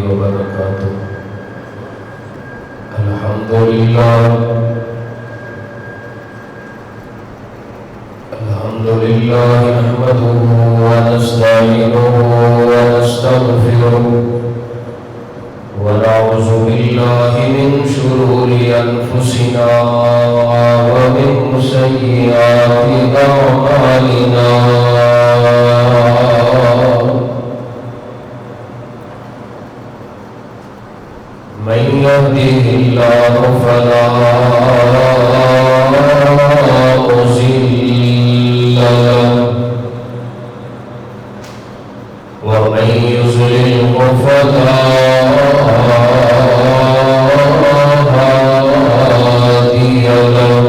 وبركاته. الحمد لله نحمده ونستعينه ونستغفره ونعوذ بالله من شرور أنفسنا ومن سيئات أعمالنا. من يهده الله فلا مضل له ومن يضلل فلا هادي له.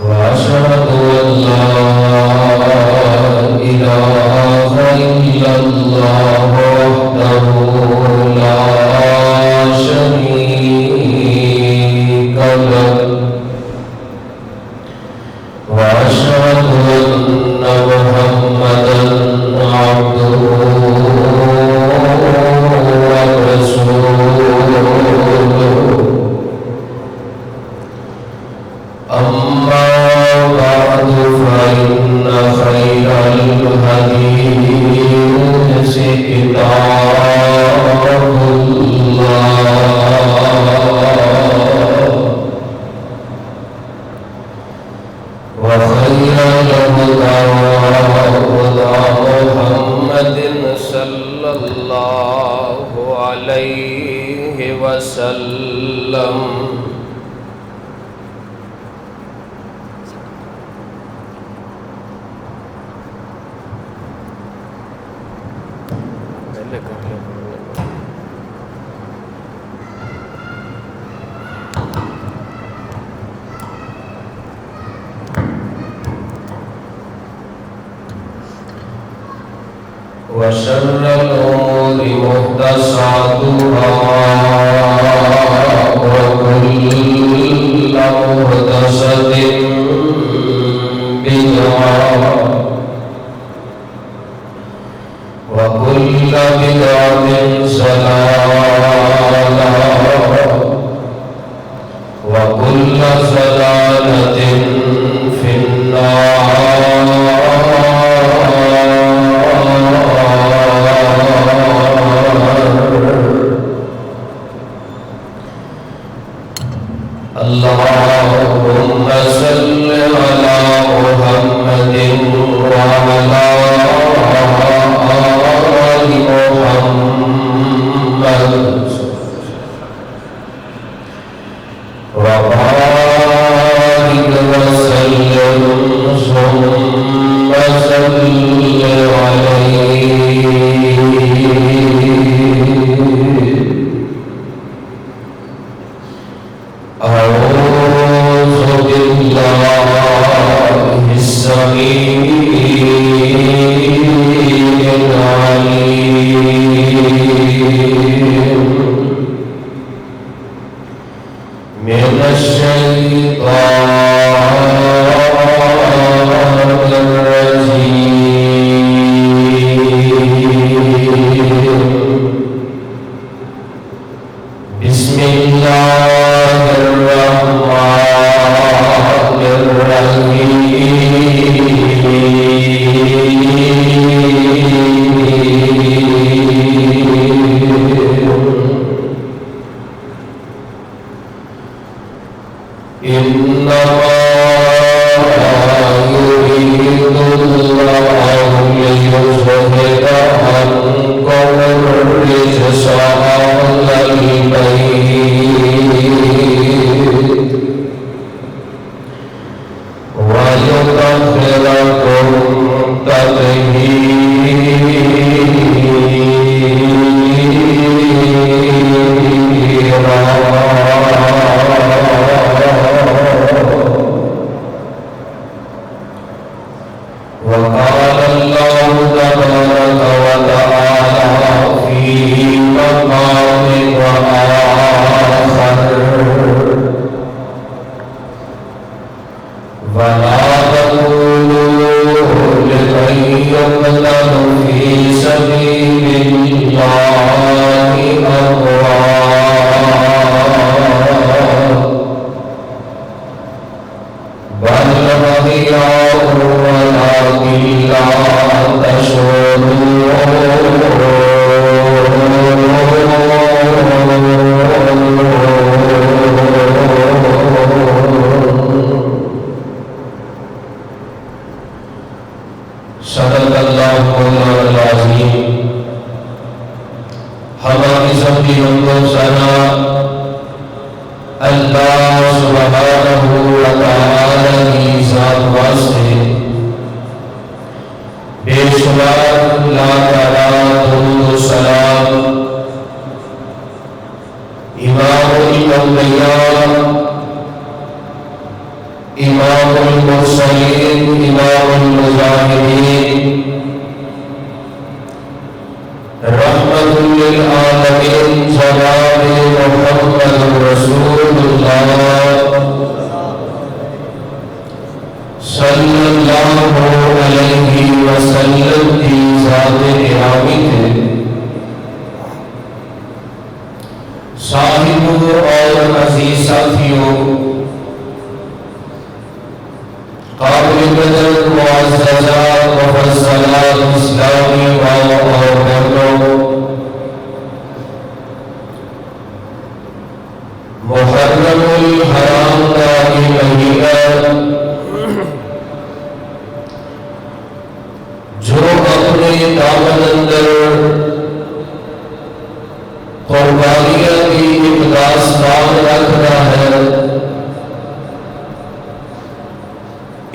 وأشهد أن لا إله إلا الله وحده لا شريك له. وأشهد أن محمدا عبده ورسوله. أما بعد فإن خير الحديث كتاب الله وخير الهدى هدى محمد صلى الله عليه وسلم. وشر الأمور محدثاتها وكل محدثة بدعة وكل بدعة ضلالة وكل ضلالة في النار. اللهم صل على محمد وعلى آل محمد قسم کی حمد و ثنا اللہ سبحانہ و تعالی کی ذات واسطے بے شمار لا تعالی درود و سلام امام الانبیاء امام المرسلین امام المجاہدین رحمت للعالمین جناب محمد رسول اللہ صلی اللہ علیہ وسلم کی ذات گرامی تھے، صاحبوں اور عزیز ساتھیوں، قابل قدر معززات مفضلات اسلامی ماں اور بہنوں، محرم الحرام کا یہ مہینہ جو اپنے دامن اندر قربانیاں کی ایک داستان رکھتا ہے،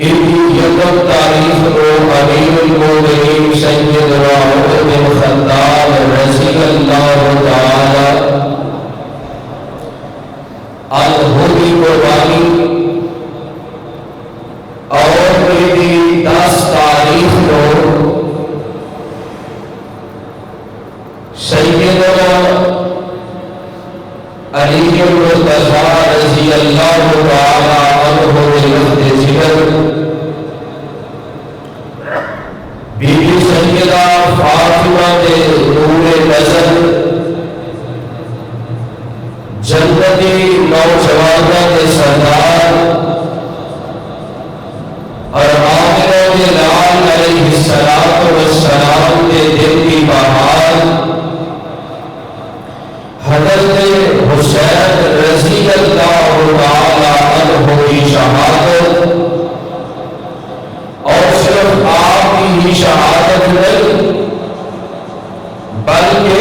یکم تاریخ کو امیر المومنین سیدنا عمر بن خطاب رضی اللہ تعالی عنہ کی قربانی اور میری 10 تاریخ کو سیدنا علی المرتضی رضی اللہ تعالی عنہ کے ذکر بی بی سیدہ فاطمہ کے نور نظر جنتی نوجوانہ کے سردار اور آمنہ کے لال علیہ السلام کے دل کی بہار حضرت حسین رضی اللہ تعالی عنہ کی شہادت، اور صرف آپ کی ہی شہادت نہیں بلکہ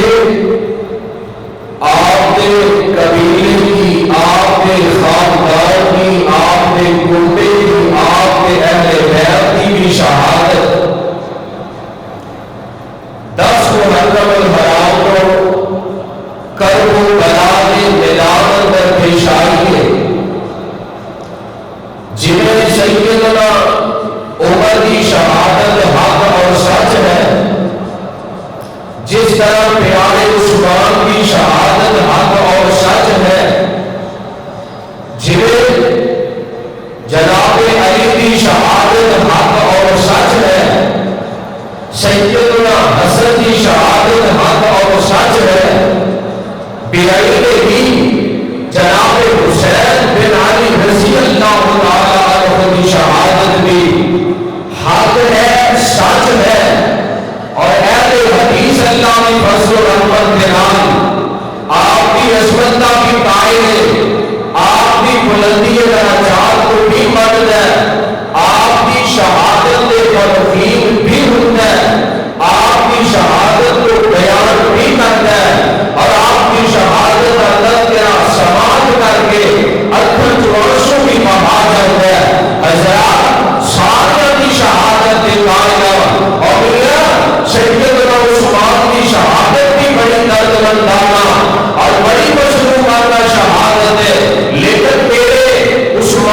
آپ کے قبیلے کی، آپ کے خاندان کی، آپ کے کنبے کی، آپ کے اہل بیت کی بھی شہادت 10 محرم الحرام کو کربلا کے میدان اندر پیش آئی ہے، جنہیں سیدنا عمر کی شہادت حق اور سچ ہے، جس طرح پیارے عثمان کی شہادت حق اور سچ ہے، جنہیں جناب علی کی شہادت حق اور سچ ہے، سیدنا حسن کی شہادت حق اور سچ ہے، بیعت بھی جناب حسین بن علی رضی اللہ تعالی عنہ کی شہادت بھی حق ہے، سچ ہے، اور اہل حدیث اللہ کی فضل و رحمت کے نام آپ کی عظمت کی قائل ہے، آپ کی بلندی درجات کو بھی مدد ہے، آپ کی شہادت تفہیم بھی ہوتا ہے، آپ کی شہادت کو بیان بھی کرتا ہے، اور آپ کی شہادت اللہ کے سماعت کر کے اکبر جوانشوں کی مہاجر ہے، حضرات سارے کی شہادت دکھائے اور سیدنا عثمان کی شہادت بھی بڑی دردمندانہ اور بڑی مظلومانہ شہادت ہے، لیکن میرے عثمان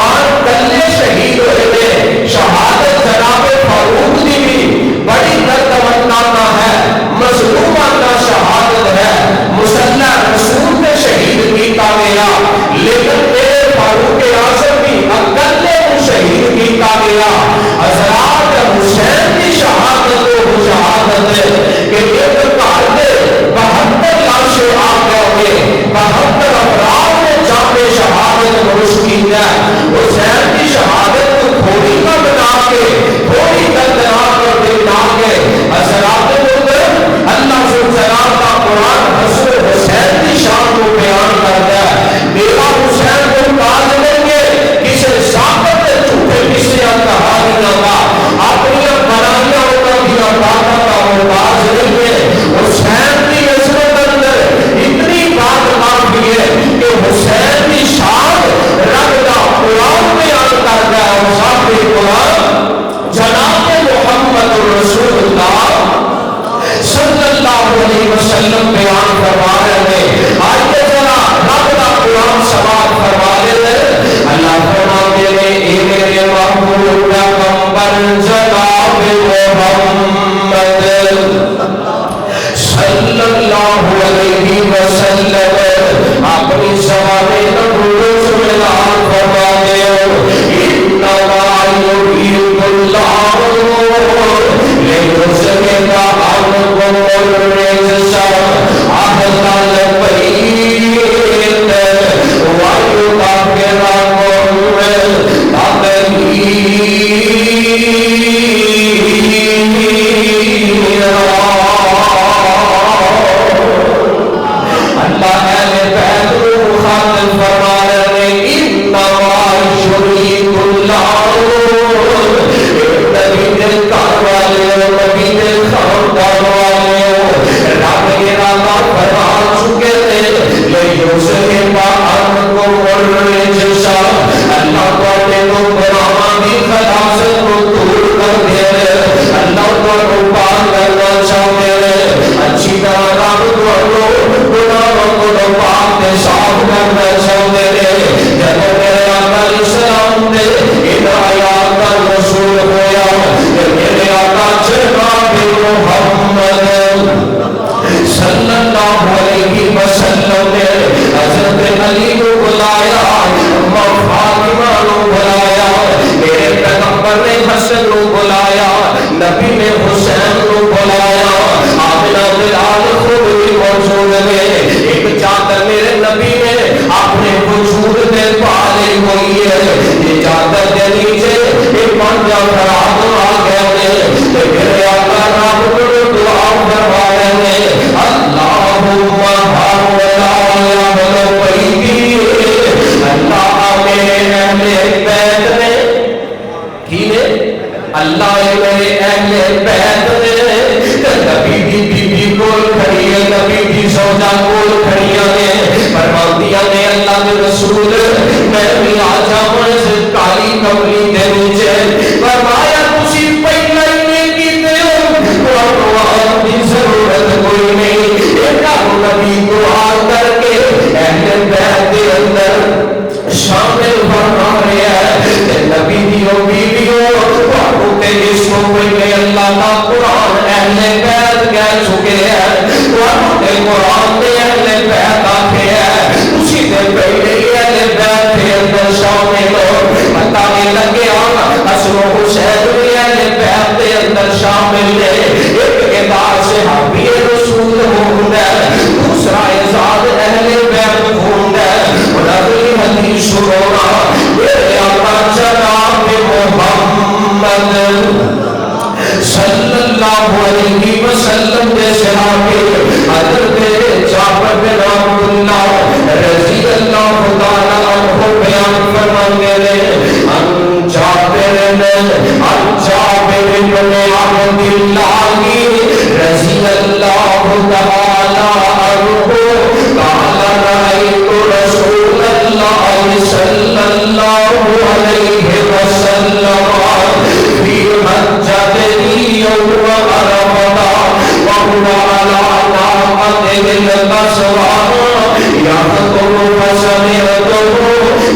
اپنی سوالے نبوت میں اعلان فرما دے انما یرید اللہ لیذہب عنکم الرجس اہل البیت ویطہرکم تطہیرا۔ اللہ اہل بیت کو مخاطب فرما رہے انما یرید اللہ، نبی دل کار والے نبی دل خاندان والے رب ارادہ فرما چکے تھے لیذہب عنکم الرجس، اللہ تواڈے تو گناہاں دی خلاصت کو دور کر دے، اللہ تواڈوں پاک کرنا چاہتے ہیں، اچھی طرح رب تواڈوں گناہوں کو پاک تے صاف کرنا چاہتے ہیں۔ جب میرے آقا علیہ السلام نے ہدایات کا رسول ہویا، میرے آقا جناب محمد صلی اللہ علیہ وسلم نے حضرت علی کو بلایا، اماں فاطمہ کو بلایا، میرے پیغمبر نے حسن کو بلایا، نبی نے حسین کو بلایا، آمنہ بلال خود بھی موجود ہے، ایک چادر میرے نبی نے اپنے وجود میں پالی ہوئی ہے، یہ چادر کے نیچے ایک پانچہ فراد آ گئے ہیں، میرے آقا رب کو دعا فرما رہے ہیں اللہم حولا اہل بیتی، اللہ میرے اہل بیت نے کی نے اللہ میرے اہل بیت نے نبی بی کول کھڑی ہے، نبی دی زوجہ کول کھڑیاں نے فرماندیاں نے اللہ کے رسول میں بھی آ جاؤں اس کالی کملی دے نیچے، فرمایا تسی پہلا ہی نہیں کیتے ہو قرآن کی ضرورت کوئی نہیں، ایک نبی کو آ کر کے اہل بیت کے اندر شامل فرما رہے ہیں، نبی دیو بیویوں تو اس کو پہلے اللہ کا قرآن اہل بیت کہہ چکے ہیں، قرآن میں اہل بیت آتے ہیں، اسی سے پہلے اہل بیت کے اندر شامل ہو، پتہ نہیں لگے حسن و حسین بھی اہل بیت کے اندر شامل ہے، ایک ادار سے حبی رسول ہوں ہے، دوسرا ازاد اہل بیت ہوں ہے، اور اگلی حدیث سنونا میرے آقا جناب محمد صلی اللہ علیہ وسلم کے صحابی حضرت جعفر بن عبداللہ رضی اللہ تعالیٰ عنہ بیان فرماتے ہیں ان جابر بن عبداللہ رضی اللہ تعالیٰ عنہ قال رأيت رسول الله صلى الله عليه وسلم في مسجده يوم عرفة وهو على ناقته القصوى يخطب فسمعته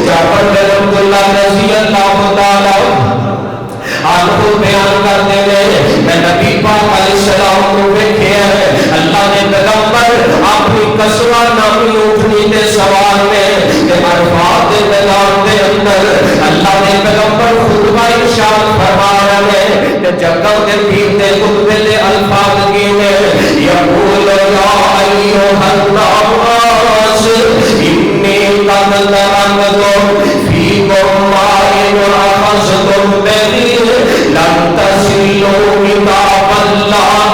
جعفر بن عبداللہ رضی اللہ تعالی عنہ بیان کرتے ہیں میں نبی پاک علیہ السلام کو دیکھے ہیں، اللہ نے پیغمبر اپنی قصوہ نامی اونٹنی کے سوار میں عرفات کے میدان کے اندر اللہ نے پیغمبر خطبہ ارشاد فرما رہے ہیں، جگہ کے پیتے خطبے کے الفاظ کی میں یقول یا ایھا الناس انی قد ترکتم فیکم ما ان اخذتم بہ لن تصلوا کتاب اللہ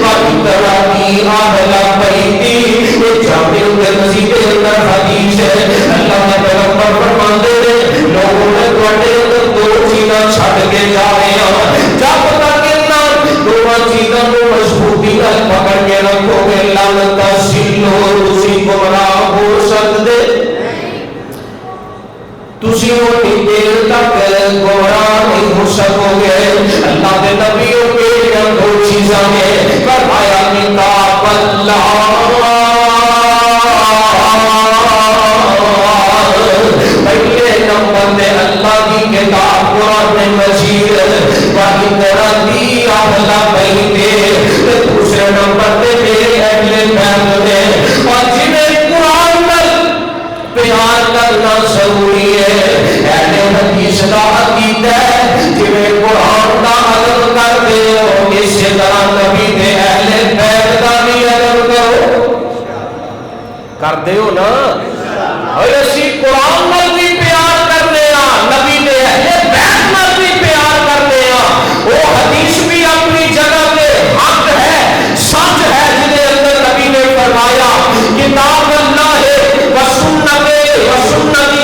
واترکی اہل بیتی، یہ جامع ترمذی کے اندر حدیث ہے، اللہ نے پیغمبر فرماتے ہیں لوگوں نے تواڈے اندر دو چیزاں چھڈ کے جا رہے ہیں، جب تک انہاں دونوں چیزاں کو مضبوطی نال پکڑ کے رکھو گے لن تصلوا تسی گمراہ ہو سکتے، تسی اونی دیر تک گمراہ نہیں ہو سکو گے۔ اللہ کے نبیوں کے دو چیزاں نے فرمایا کتاب اللہ، پہلے نمبر میں اللہ کی کتاب قرآن مجید وَإِنَّ أَهْلَ بَيْتِهِ، دوسرے نمبر میں میرے اہل بیت میں، اور جنہیں قرآن کر دیو نا اسی قرآن نال بھی پیار کرنے نبی دے اہل بیت نال بھی پیار کرنے وہ حدیث بھی اپنی جگہ پہ حق ہے سچ ہے جنہیں اندر نبی نے فرمایا کتاب اللہ ہے وسنت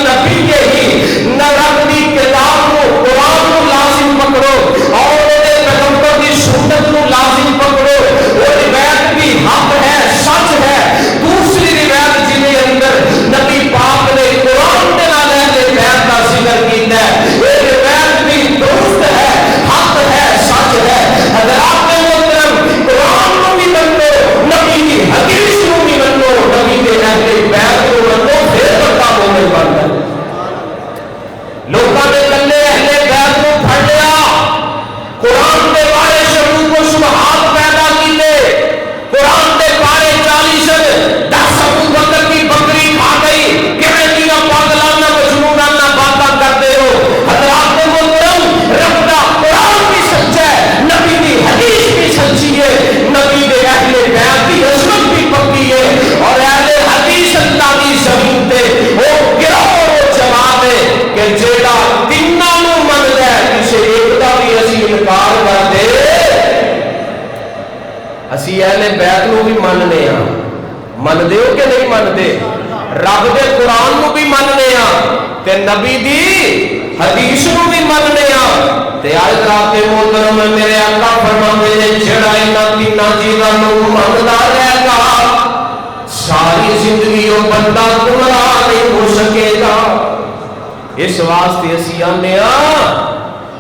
نبی کے ہی نہ ربی کتاب کو قرآن کو لازم پکڑو اور پیغمبر کی سنت کو لازم پکڑو وہ روایت بھی حق ہے سچ ہے دوسری روایت جنہیں اندر نبی پاک نے قرآن کے نال اہل بیت کا ذکر کیتا ہے یہ روایت بھی درست ہے حق ہے سچ ہے حضرات محترم قرآن کو بھی منو نبی کی حدیث کو بھی منو نبی کے اہل بیت کو منو پھر بڑا مومن بنتا ہے لوگوں نے کلے اہل بیت کو پھڑ لیا قرآن کے بارے شروع کو شبہات پیدا کیتے قرآن کے بارے 40 10 ابو بکر کی بکری کھا گئی کہنے دیا پاگلانہ مجنونانہ باتاں کرتے ہو حضرات محترم رب دا قرآن بھی سچا ہے نبی دی حدیث بھی سچی ہے نبی دے اہل بیت کی عظمت بھی پکی ہے اور اہل حدیث اللہ دی زمین تے وہ گروہ و جماعت ہے کہ جیڑا تیناں نوں مندا ہے کسے ایک دا بھی اسی انکار کر دے اسی اہل بیت نو بھی مننے ہاں مندے ہو کہ نہیں مندے رب دے قرآن نو بھی مننے ہاں تے نبی دی حدیث نو بھی مننے ہاں تے آج رات محترم میرے آقا فرماندے نے جڑا انہاں تیناں چیزاں نو مندا رہے گا ساری زندگی وہ بندہ گمراہ نہیں ہو سکے گا اس واسطے اسی آنے ہاں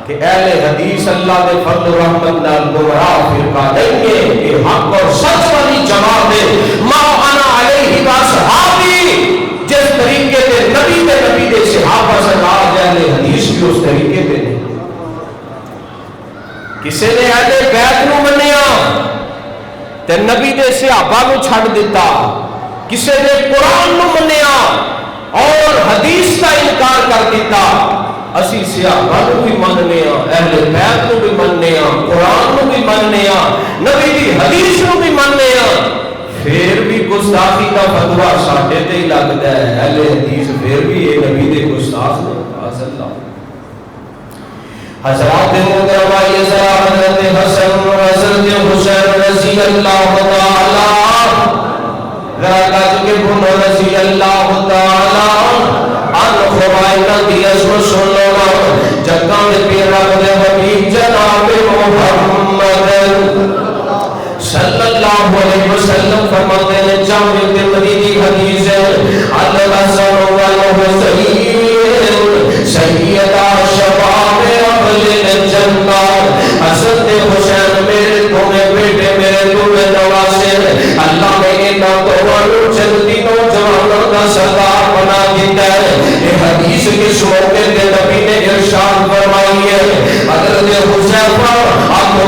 کہ اہل حدیث اللہ دے فضل و رحمت نال گمراہ فرقہ نہیں ہے یہ حق اور سچ والی جماعت ہے ما انا علیہ واصحابی جس طریقے تے نبی دے صحابہ سرکار اہل حدیث بھی اس طریقے تے نہیں کسی نے اہل بیت نو منیا تے نبی دے صحابہ نو چھڈ دیتا کسی نے قرآن نو منیا اور حدیث کا انکار کر دیتا اسی صحابہ نو بھی مننے ہاں اہل بیت نو بھی مننے ہاں قرآن نو بھی مننے ہاں نبی دی حدیث نو بھی مننے ہاں پھر بھی گستاخی کا فتویٰ ساڈے تے ہی لگتا ہے اہل حدیث پھر بھی یہ نبی دے گستاخ نے حضرات محترمہ یہ ذرا حضرت حسن حضرت حسین رضی اللہ تعالی ذرا کے بھولو رضی اللہ تعالی ان خوائنا دی عظمت سن لو جگہ دے پیر رب دے حبیب جناب محمد صلی اللہ علیہ وسلم فرماتے ہیں جامع ترمذی کی حدیث ہے الحسن والحسین سیدا شباب اہل الجنہ حسن حسین میرے تمہیں بیٹے میرے تمہیں نواسے اللہ نے انہاں دونوں جنتی نوجوانوں کا سردار بنا دیتا ہے یہ حدیث کے موقع پہ نبی نے ارشاد فرمائی ہے حضرت حذیفہ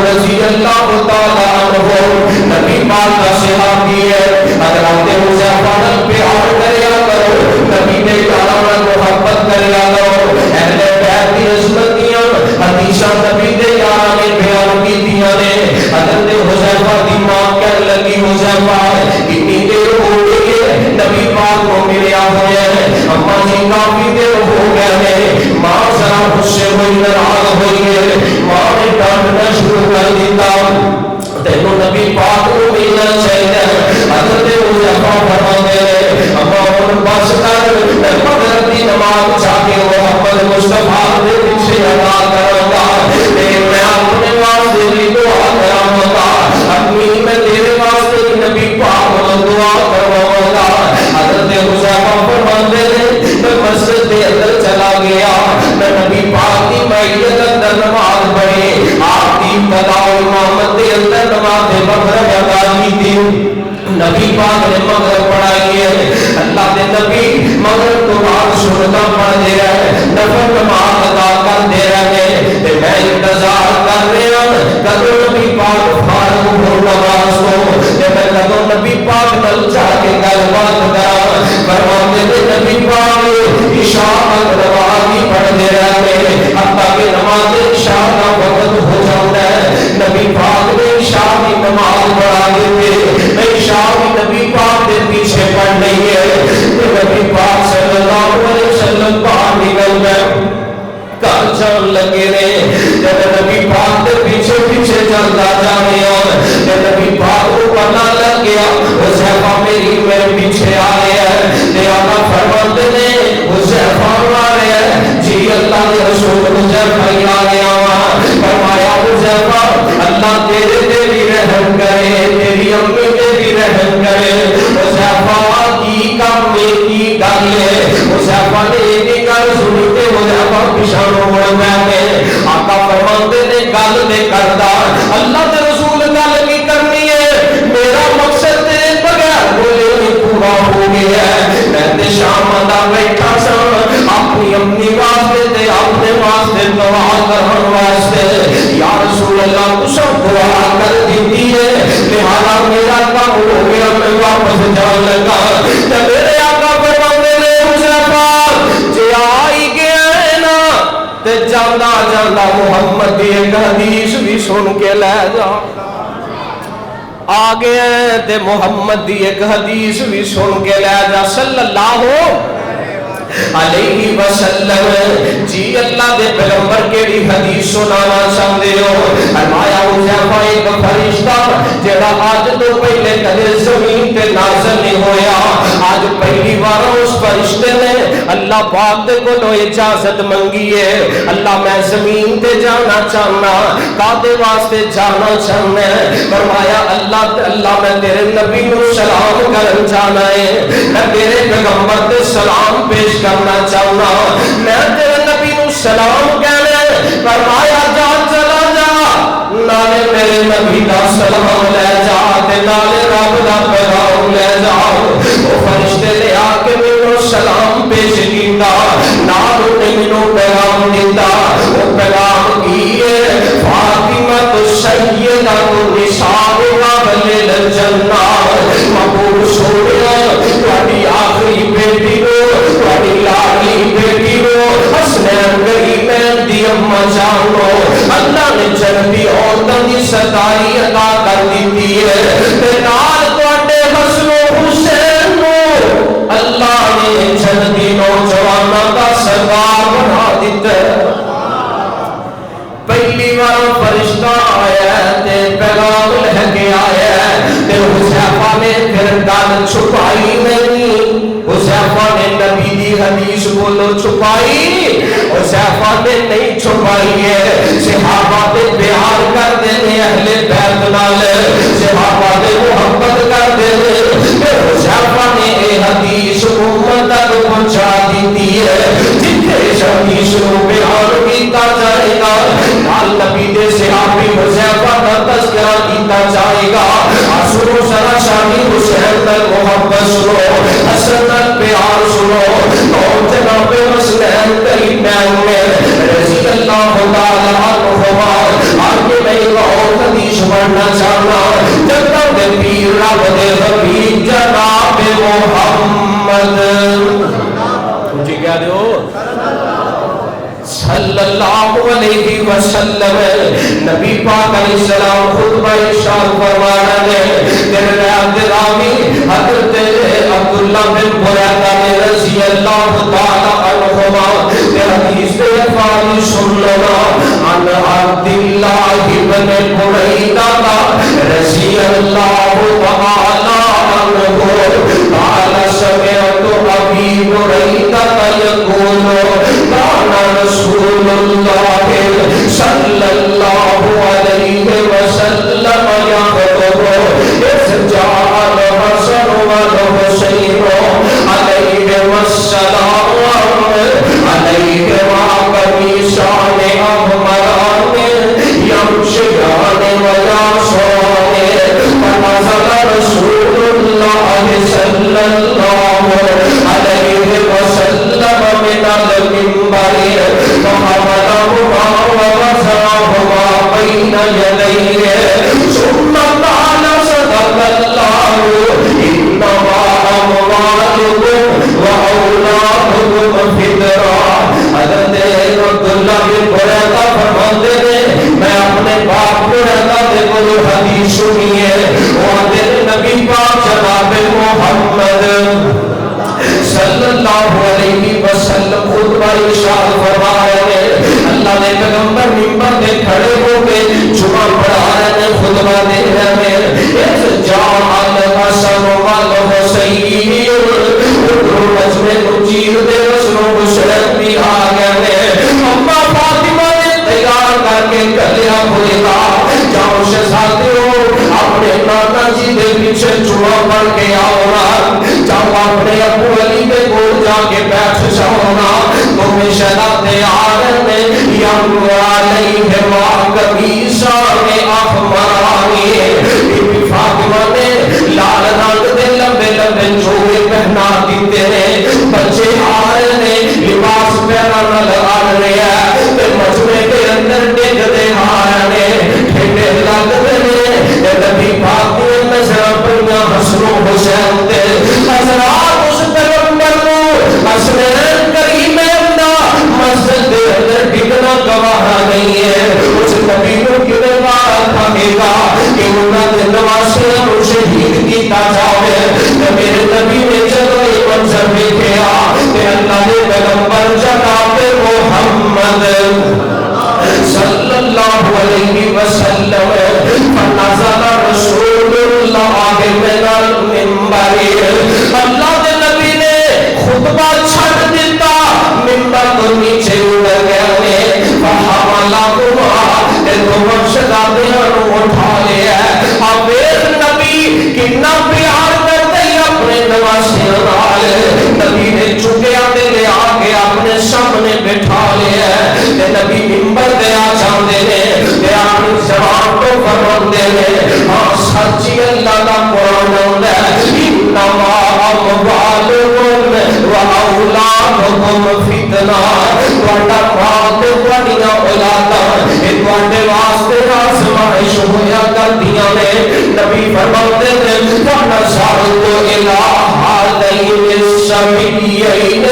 رضی اللہ تعالی عنہ نبی پاک کا صحابی ہے حضرت حذیفہ نے پیار کریا کرو نبی نے یارانہ محبت کریا کرو اہل بیت کی عظمت دیاں حدیثاں نبی دے یاراں نے بیان کیتیاں نے حضرت حذیفہ دی ماں کہنے لگی حذیفہ اتنی دیر ہو گئی ہے نبی پاک کو ملیا ہوئے ہیں اما جی کافی دیر ہو گئے ہیں ماں ذرا غصے ہوئی ناراض ہوئی ہے ماں نے ڈانٹنا شروع کر دیتا تینوں نبی پاک کو ملنا چاہیے حضرت حذیفہ فرماتے ہیں اما ہن بس کر میں مغرب دی نماز جا کے محمد مصطفیٰ دے پیچھے ادا کروں گا میں اپنے واسطے بھی دعا کراں گا اپنی میں تیرے واسطے نبی پاک کو دعا کرواؤں گا حضرت حذیفہ فرماتے ہیں میں مسجد کے اندر چلا گیا میں نبی پاک کی معیت اندر نماز پڑھی آپ کی قضا و امامت کے اندر نماز مغرب ادا کی تھی نبی پاک نے مغرب پڑھائی ہے اللہ کے نبی مغرب تو بعد سنت پڑھ دے رہے نفل نماز ادا کر دے رہے ہیں میں انتظار کر رہا ہوں کدو نبی پاک فارغ ہو نماز کو جب میں کدو نبی پاک نل جا کے گل بات کرا فرماتے تھے نبی پاک عشاء نماز ہی پڑھ دے رہے ہیں اب تاکہ نماز عشاء کا وقت ہو جاتا ہے نبی پاک نے عشاء کی نماز پڑھا دیتے میں عشاء کی نبی پاک کے پیچھے پڑھ نہیں ہے جان لگے نے جب نبی پاک دے پیچھے پیچھے چلتا جانے جب نبی پاک کو پتہ لگ گیا حذیفہ میرے پیچھے آ رہے ہیں تے آقا فرماتے نے حذیفہ آ رہے ہیں جی اللہ کے رسول حذیفہ ہی آ گیا فرمایا حذیفہ اللہ تیرے تے بھی رحم کرے تیری امی تے بھی رحم کرے حذیفہ کی کام میں کی گل ہے حذیفہ نے ایک گل سنی تے حذیفہ پیچھے مڑ گئے آقا فرماتے نے گل دے کردا اللہ کے رسول گل کی کرنی ہے میرا مقصد تیرے بغیر بولے پورا ہو گیا ہے میں تے شام دا بیٹھا سا اپنی اپنی واسطے تے اپنے واسطے دعا کرن واسطے یا رسول اللہ تو سب دعا کر دیتی ہے لہذا میرا کام ہو گیا میں واپس جان لگا تے میرے آقا فرماتے نے حذیفہ جے آئی گیا ہے نا تے جاندا جاندا محمد دی ایک حدیث بھی سن کے لے جا آگے تے محمد دی ایک حدیث بھی سن کے لے جا صلی اللہ علیہ وسلم جی اللہ دے پیغمبر کیڑی حدیث سنانا چاہتے ہو فرمایا حذیفہ ایک فرشتہ جڑا آج تو پہلے کدے زمین تے نازل نہیں ہویا آج پہلی بار اس فرشتے نے اللہ پاک دے کولو اجازت منگی ہے اللہ میں زمین تے جانا چاہنا کادے واسطے جانا چاہنا ہے فرمایا اللہ میں تیرے نبی نو سلام کرن جانا ہے میں تیرے پیغمبر تے سلام پیش کرنا چاہنا میں تیرے نبی نو سلام کہنا فرمایا جا چلا جا نالے میرے نبی دا سلام لے جا تے نالے رب دا پیغام لے جا وہ فرشتے نے آ کے مینوں سلام پیش کیتا نال نے مینوں پیغام دیتا وہ پیغام کی ہے فاطمہ سیدہ النساء واہل الجنہ مقبول سونیا تہاڈی آخری بیٹی ہو تہاڈی لاڈلی بیٹی ہو حسنین کریمین دی اماں جان ہو اللہ نے جنتی عورتاں دی ستائی عطا کر دیتی ہے تے نال تہاڈے حسن و حسین نو اللہ نے جنتی نوجواناں دا سردار بنا دیتا ہے پہلی بار فرشتہ آیا تے پیغام لے کے آیا تے حذیفہ نے پھر گل چھپائی نہیں حذیفہ نے نبی دی حدیث بولو چھپائی حذیفہ نے نہیں چھپائی ہے صحابہ دے پیار کرتے ہیں اہل بیت نال صحابہ دے محبت کرتے ہیں تے حذیفہ نے یہ حدیث امت تک پہنچا دیتی ہے جتنے اس حدیث کو بیان کیتا جائے گا نال نبی دے صحابی حذیفہ کا تذکرہ کیتا جائے گا سنو سرا شاہی حسین تک محبت سنو حسن تک پیار سنو اور جناب حسنین کریمین میں رضی اللہ تعالی عنہما آگے میں ایک اور حدیث پڑھنا چاہنا جب تک پیر رب دے حبیب جناب محمد مجھے کیا دیو صلی اللہ علیہ وسلم نبی پاک علیہ السلام خطبہ ارشاد فرما رہے ہیں تیرے راوی حضرت عبداللہ بن بریدہ رضی اللہ تعالی عنہما حدیث الفاظ سن لنا عن عبداللہ بن بریدہ رضی اللہ تعالی عنہ قال سمعت ابی بریدہ یقول كان رسول الله صلى الله عليه وسلم يخطب إذ جاء الحسن والحسين عليهما السلام عليهما قميصان أحمران يمشيان ويعصان فنزل رسول الله صلى الله عليه وسلم من المنبر فحملهما ووضعهما بين يديه ثم قال صدق الله إنما أموالكم وأولادكم فتنة حضرت عبداللہ بن بریدہ فرماتے ہیں میں اپنے باپ بریدہ سے کوئی حدیث سنی ہے وہ نبی پاک جناب محمد صلی اللہ علیہ وسلم خطبہ ارشاد فرما رہے ہیں اللہ منبر پہ کھڑے ہو کے جمعہ پڑھا رہے ہیں، خطبہ دے رہے ہیں، جعل الحسن والحسین مجمع چیر دے رسول حسین بھی آ گئے ہیں، اما فاطمہ نے تیار کر کے کلیا بولتا جاؤ شہزادیو اپنے نانا جی دے پیچھے جمعہ پڑھ کے آؤ نا، جاؤ اپنے ابو علی کے کول جا کے بیٹھ جاؤ نا، تمہیں شہزادے آ رہے ہیں یم علیہ ما قمیصا میں احمرانی، بی بی فاطمہ نے لال رنگ دے لمبے لمبے جوڑے پہنا دیتے ہیں، بچے آ رہے ہیں لباس پہنا لگا رہے ہیں، تے مجمع کے اندر ڈگ دے آ رہے ہیں، ٹھیکے لگ رہے ہیں، نبی پاک نے نظر پڑیاں حسن و حسین دے، حضرات اس پیغمبر کو حسنین کریم اللہ مسجد دے اندر ڈگنا گواہ نہیں ہے، اس نبی کو کنے بات تھاکے گا کہ انہاں دے نواسیاں کو شہید کیتا جاوے، میرے نبی نے چلو یہ منظر دیکھیا کہ اللہ نے پیغمبر جناب محمد صلی اللہ علیہ وسلم فنزل رسول اللہ من المنبر، اللہ کے نبی نے خطبہ چھڑ دیتا، منبر تو نیچے اتر گیا نے، فحملہما تے دونوں شہزادیاں نو اٹھا لیا، اب ایک نبی کتنا پیار کرتے ہی اپنے نواسیاں نال، نبی نے چکیا تے لے آ کے اپنے سامنے بٹھا لیا، تے نبی منبر دے آ جاندے نے، تے اپنی زبان کو فرماندے نے، ہاں سچی اللہ دا قرآن ہوندا ہے، انما اموالکم و اولادکم فتنہ، تہاڈا مال تے تہاڈیاں اولاداں اے تہاڈے واسطے آزمائش ہویا کردیاں نے، نبی فرماندے نے فنظرت الی ہذین السبیین،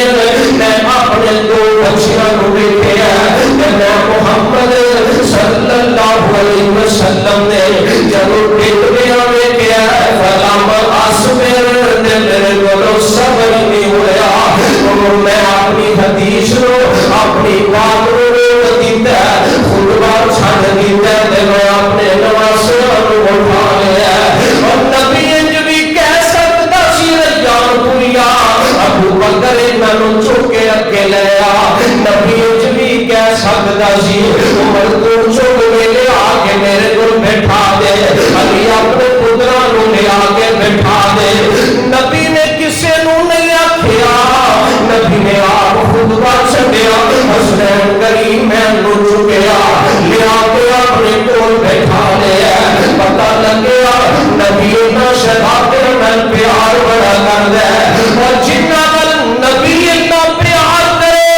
میں اپنے دو بچیاں نو دیکھیا تے میں محمد صلی اللہ علیہ وسلم نے جدوں ڈگ گیا ویکھیا فلم اصبر تے میرے کولوں صبر نہیں ہویا، میں اپنی حدیث نو اپنی بات نو روک دیتا، خطبہ چھڈ دیتا تے میں اپنے نواسیاں نو اٹھا لیا، اور نبی انج بھی کہہ سکتا سی ریان پوریا ابو بکر انہاں نو چک کے اگے لے آ، نبی انج بھی کہہ سکتا سی عمر کو چک کے لے آ کے میرے کو بٹھا دے، علی اپنے پتراں نو لے آ کے بٹھا دے، نبی نے کسے نو نہیں آکھیا، نبی نے آپ خطبہ چھڈیا، حسنین کریم میں نو چکیا لے آ کے اپنے کول بٹھا لیا، پتہ لگیا نبی اتنا شہزادے نال پیار بڑا کردا ہے، اور جنہاں نال نبی اتنا پیار کرے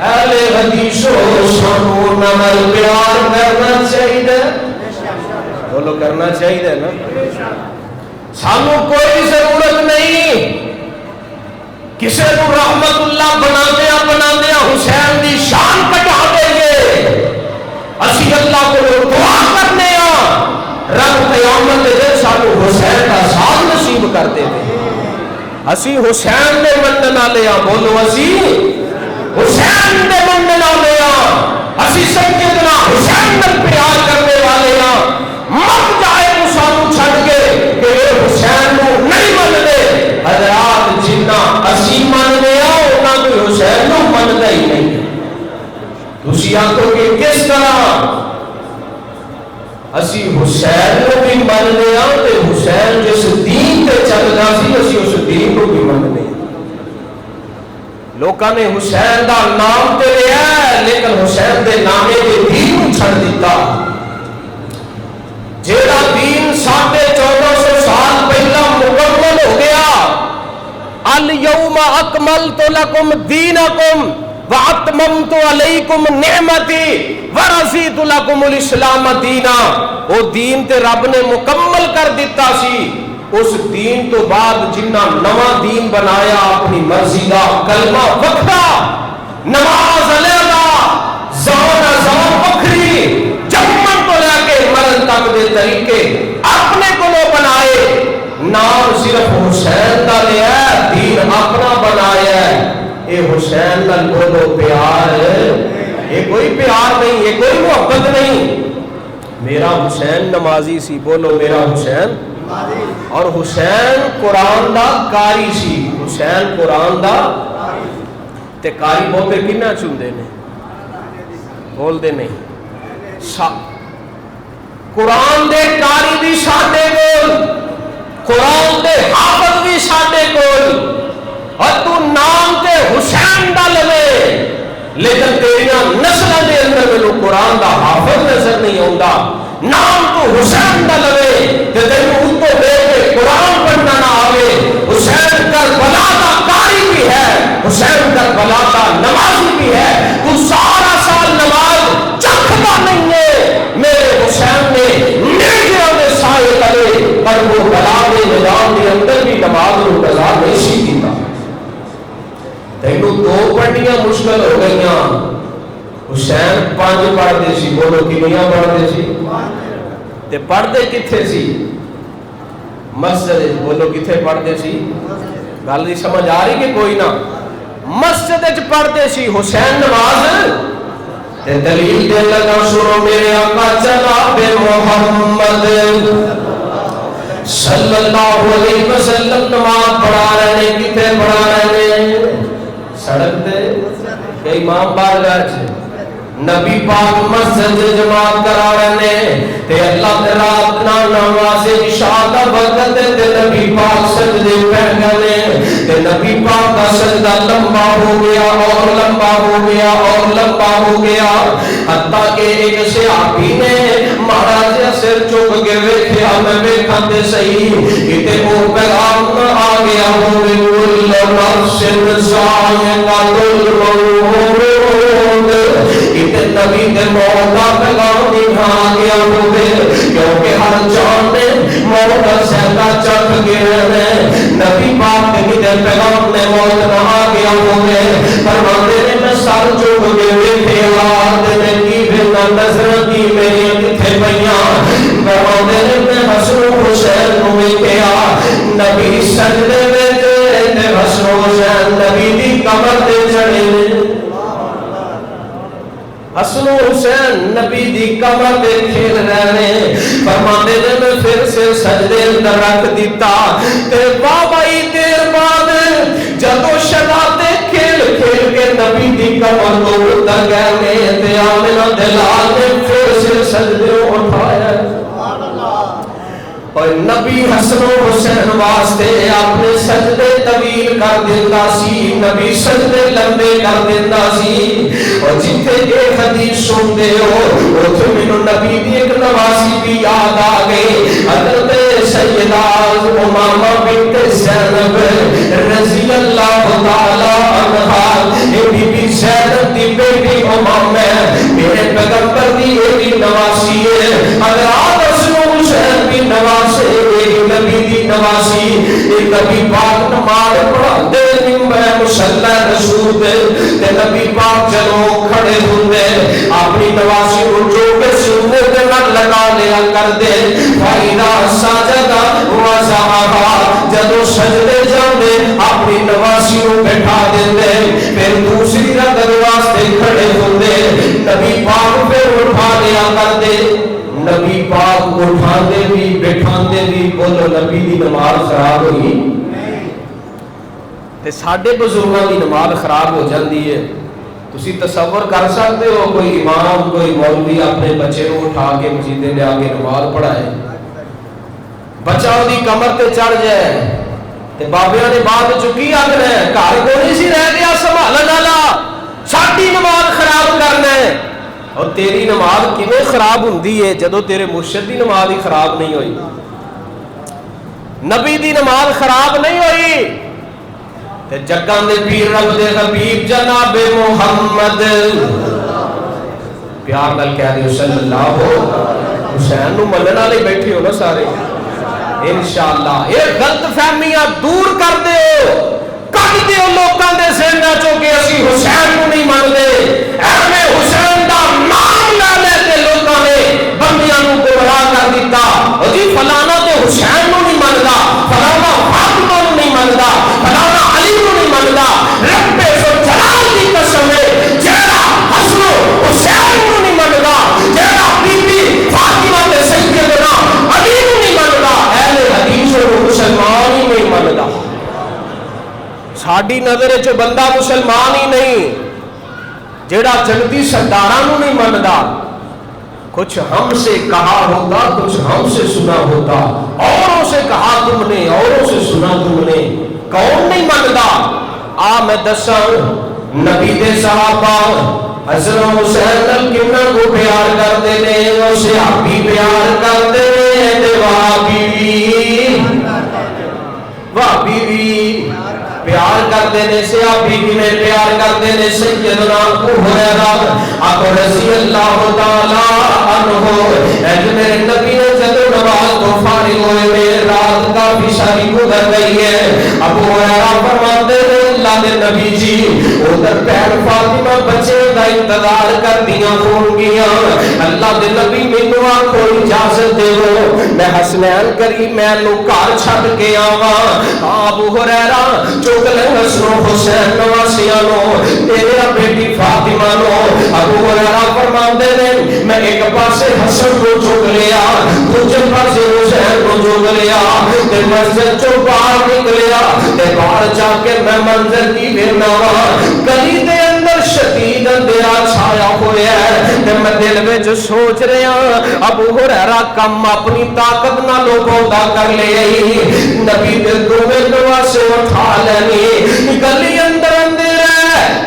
اہل حدیثو سانو نال پیار کرنا چاہیے، بولو کرنا چاہیے نا، سانو کوئی ضرورت نہیں کسے کو رحمت اللہ بنا دیا حسین دی شان کٹا دیں گے، اسی اللہ کو دعا کرنے رب قیامت دے سانو حسین کا ساتھ نصیب کر دے دے، اسی حسین دے منن والے ہاں، بولو اسی حسین دے منن والے ہاں، اسی سیدنا حسین نال پیار کرنے والے ہاں، مر جائے تو سانو چھڈ کے کہ حسین نو نہیں مننے، حضرات جنہ اسی مننے انہاں کوئی حسین نو مندا ہی نہیں، تسی آکھو کہ کس طرح اسی حسین کو بھی مننے ہاں تے حسین جس دین تے چلدا سی اسی اس دین کو بھی مننے، لوکاں نے حسین دا نام تے لیا لیکن حسین دے نامے دے دین چھڑ دیتا، جیڑا دین 1450 سال پہلا مکمل ہو گیا، الیوم اکملت لکم دینکم واتممت علیکم نعمتی ورضیت لکم الاسلام دینا، وہ دین تے رب نے مکمل کر دیتا سی، اس دین تو بعد جنہ نواں دین بنایا اپنی مرضی دا، کلمہ وکھرا، نماز علیحدہ، زان ازان وکھری، جمن تو لے کے مرن تک دے طریقے اپنے کو بنائے، نام صرف حسین دا لیا دین اپنا بنایا، اے حسین دا بولو پیار یہ کوئی پیار نہیں، یہ کوئی محبت نہیں. میرا حسین نمازی سی، بولو میرا حسین. اور حسین قرآن دا قاری سی. حسین قرآن دا تے قاری بہتے کنا چندے نے، بول دے نہیں. قرآن دے قاری بھی ساڈے کول، قرآن دے حافظ بھی ساڈے کول. اور تو نام تے حسین دا لے، لیکن تیریاں نسلوں دے اندر مینوں قرآن دا حافظ نظر نہیں آتا. نام تو حسین دا لے تے تینوں اتوں دے کے قرآن پڑھنا نہ آوے. حسین کربلا دا قاری بھی ہے، حسین کربلا دا نمازی بھی ہے. تو سارا سال نماز چکھتا نہیں ہے. میرے حسین نے میرے دے سائے تلے پر وہ بلا دے نظام کے اندر بھی نماز کو قضا نہیں سی کیتا. تینوں دو پڑھنیاں مشکل ہو گئیاں. حسین 5 پڑھتے سی، بولو کنیاں پڑھتے سی؟ تے پڑھتے کتھے سی؟ مسجد. بولو کتھے پڑھتے سی؟ گل نہیں سمجھ آ رہی کہ کوئی نہ؟ مسجد پڑھتے سی حسین نماز. تے دلیل دے لگا سنو میرے آقا جناب محمد صلی اللہ علیہ وسلم نماز پڑھا رہے ہیں. کتھے پڑھا رہے ہیں؟ سڑک دے کہ امام بارگاہ چھے. نبی پاک مسجد جماعت کرا رہے ہیں تے اللہ تے رات نا نماز عشاء دا وقت تے نبی پاک سجدے پہ گئے تے نبی پاک کا سجدہ لمبا ہو گیا اور لمبا ہو گیا اور لمبا ہو گیا حتیٰ کہ ایک صحابی نے مہاراج سر چک کے ویکھیا میں ویکھاں تے صحیح کتے وہ پیغام آ گیا ہو کل نفس ذائقۃ الموت. نبی نے موت کا پیغام دکھا گیا ہوئے کیونکہ ہر جان نے موت کا سہتا چکھ گیا ہے. نبی پاک نے پیغام نے موت نہ آ گیا ہوئے فرماتے نے میں سر چک کے ویکھے آتے نے کی بنا نظر کی میری کتھے پیاں. فرماتے نے میں حسن حسین کو ویکھیا نبی سجدے وچ تے حسن حسین نبی دی کمر تے چڑھے. حسن حسین نبی دی کمر دے کھیل رہے ہیں. فرماتے نے میں پھر سے سجدے اندر رکھ دیتا تے بابائی دیر بعد جدو شہادے کھیل کھیل کے نبی دی کمر کو اتر گئے تے آمنہ دلال نے پھر سے سجدے اٹھایا. اور نبی حسن و حسین واسطے اپنے سجدے طویل کر دیتا سی، نبی سجدے لمبے کر دیتا سی. اور جتھے ایک حدیث سنتے ہو اتھے میں نبی دی ایک نواسی بھی یاد آ گئی. حضرت سیدہ امامہ بنت زینب رضی اللہ تعالی عنہا یہ بی بی زینب دی بیٹی امامہ میرے پیغمبر دی ایک نواسی ہے. اگر آپ حسن و حسین بھی نواسی ایک نبی دی نواسی ایک نبی پاک نماز پڑھا دے نمبر مسلح رسول دے تے نبی پاک جنو کھڑے ہوندے اپنی نواسی کو جو کے سینے دے نہ لگا لیا کر دے. فَإِذَا سَجَدَ وَزَعَهَا جدو سجدے جاندے اپنی نواسی کو بٹھا دیندے پھر دوسری رکعت واسطے کھڑے ہوندے نبی پاک پھر اٹھا لیا کر دے. نبی پاک اٹھاندے بھی بٹھاندے بھی. بولو نبی دی نماز خراب ہوئی تے ساڈے بزرگاں دی نماز خراب ہو جاندی ہے. تسی تصور کر سکتے ہو کوئی امام کوئی مولوی اپنے بچے کو اٹھا کے مسجد لے آ کے نماز پڑھائے بچہ دی کمر تے چڑھ جائے تے بابیاں نے بعد چکی آگن ہے گھر کو نہیں سی رہ گیا سنبھالن والا ساڈی نماز خراب کرنا ہے. اور تیری نماز کیویں خراب ہوندی ہے جدو تیرے مرشد دی نماز ہی خراب نہیں ہوئی. نبی دی نماز خراب نہیں ہوئی تے جگاں دے پیر رب دے حبیب جناب محمد پیار نال کہہ دیو صلی اللہ حسین نو منن والے بیٹھے ہو نا سارے انشاءاللہ. یہ غلط فہمیاں دور کر دیو کٹ دیو لوکاں دے ذہناں چوں کہ اسی حسین نو نہیں منتے. ایویں حسین دا نام لے لے کے لوکاں نے بندیاں نو گمراہ کر دیتا. او جی فلانا تے حسین نو نہیں مندا فلانا فاطمہ نو نہیں مندا فلانا علی نو نہیں مندا. رب ذو جلال دی قسم ہے جیڑا حسن ساڈی نظر چ بندہ مسلمان ہی نہیں جیڑا جنتی سرداراں نوں نہیں مندا. کچھ ہم سے کہا ہوتا کچھ ہم سے سنا ہوتا, اوروں سے کہا تم نے اوروں سے سنا تم نے, کون نہیں مندا. آ میں دساں نبی دے صحابہ حسن حسین نال کنا کو پیار کرتے ہیں, وہ صحابی پیار کرتے ہیں تے وہابی بھی پیار کرتے ہیں. صحابی میں پیار کرتے ہیں سیدنا ابو ہریرہ آپ رضی اللہ تعالی عنہ. اے میرے نبی نے جب نماز تو فارغ ہوئے میرے رات کافی ساری گزر گئی ہے. ابو ہریرہ فرماتے ہیں اللہ کے نبی جی ادھر پیر فاطمہ بچے کا انتظار کر دیا ہوں گیا. اللہ کے نبی مینوں آکھو اجازت دیو میں حسنین کریمین نوں گھر چھڈ کے آواں. ابو ہریرہ چک لے حسن حسین نواسیاں نو تیرا بیٹی فاطمہ نو. ابو ہریرہ فرماندے نے میں ایک پاسے حسن کو چک لیا دوسرے پاسے حسین کو چک لیا تے مسجد چوں باہر نکلیا تے باہر جا کے میں منظر کی ویکھنا وا گلی دے اندر شدید اندھیرا چھایا ہوا ہے تے میں دل وچ سوچ رہا ابو ہریرہ کم اپنی طاقت نال لوگوں دا کر لے نبی دے دوویں نواسے اٹھا لینی گلی اندر اندھیرا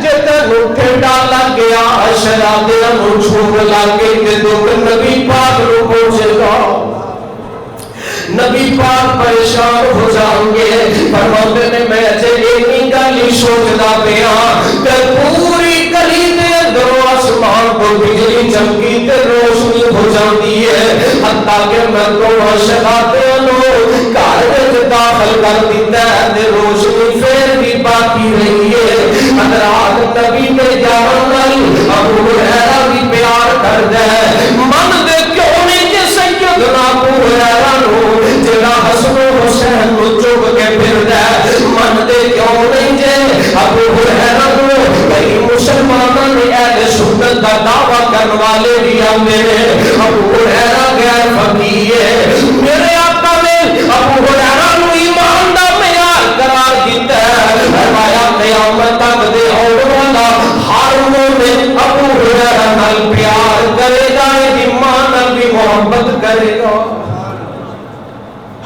جے تینوں ٹھنڈا لگ گیا شرابیاں نوں چھوڑ لگ گئی تے دکھ نبی پاک نوں پہنچے گا. نبی پاک پریشان ہو جائیں گے. فرماتے نے میں اجے اینی گل ہی سوچدا پیا تے پوری گلی دے اندر آسمان کو بجلی چمکی تے روشنی ہو جاندی ہے حتیٰ کہ میں دونوں شہادتاں نوں گھر وچ داخل کر دتا ہے تے روشنی پھر بھی باقی رہی ہے. حضرات نبی دے جان نال ابو ہریرہ بھی پیار کردا ہے. من دے کیوں نہیں کہ سیدنا ابو ہریرہ نوں جڑا حسن حسین نوں چوک کے پھردا ہے من دے کیوں نہیں جے ابو ہریرہ نوں کئی مسلماناں نے اہل سنت دا دعویٰ کرن والے بھی آندے نے ابو ہریرہ غیر فقیہ ہے. میرے آقا نے ابو ہریرہ نوں ایمان دا معیار قرار دیتا ہے. فرمایا قیامت تک دے آن والا ہر مومن ابو ہریرہ نال پیار کرے گا, ایمان نال بھی محبت کرے گا.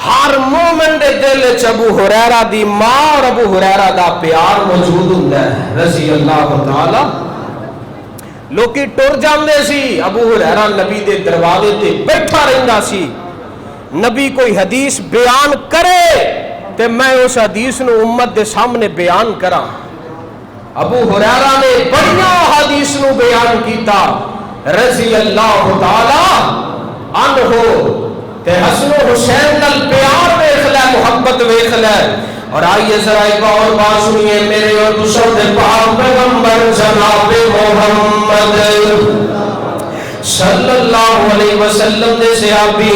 ہر مومن دے دل وچ ابو ہریرہ دی ماں اور ابو ہریرہ دا پیار موجود ہوندا ہے رضی اللہ تعالی. لوکی ٹر جاندے سی ابو ہریرہ نبی دے دروازے تے بیٹھا رہندا سی. نبی کوئی حدیث بیان کرے تے میں اس حدیث نو امت دے سامنے بیان کراں. ابو ہریرہ نے بڑیاں حدیث نو بیان کیتا رضی اللہ تعالی عنہ. تے حسن حسین نال پیار ویکھ لے محبت ویکھ لے. اور آئیے ذرا ایک اور بات سنیے میرے اور دوسروں دے پاک پیغمبر جناب محمد صلی اللہ علیہ وسلم دے صحابی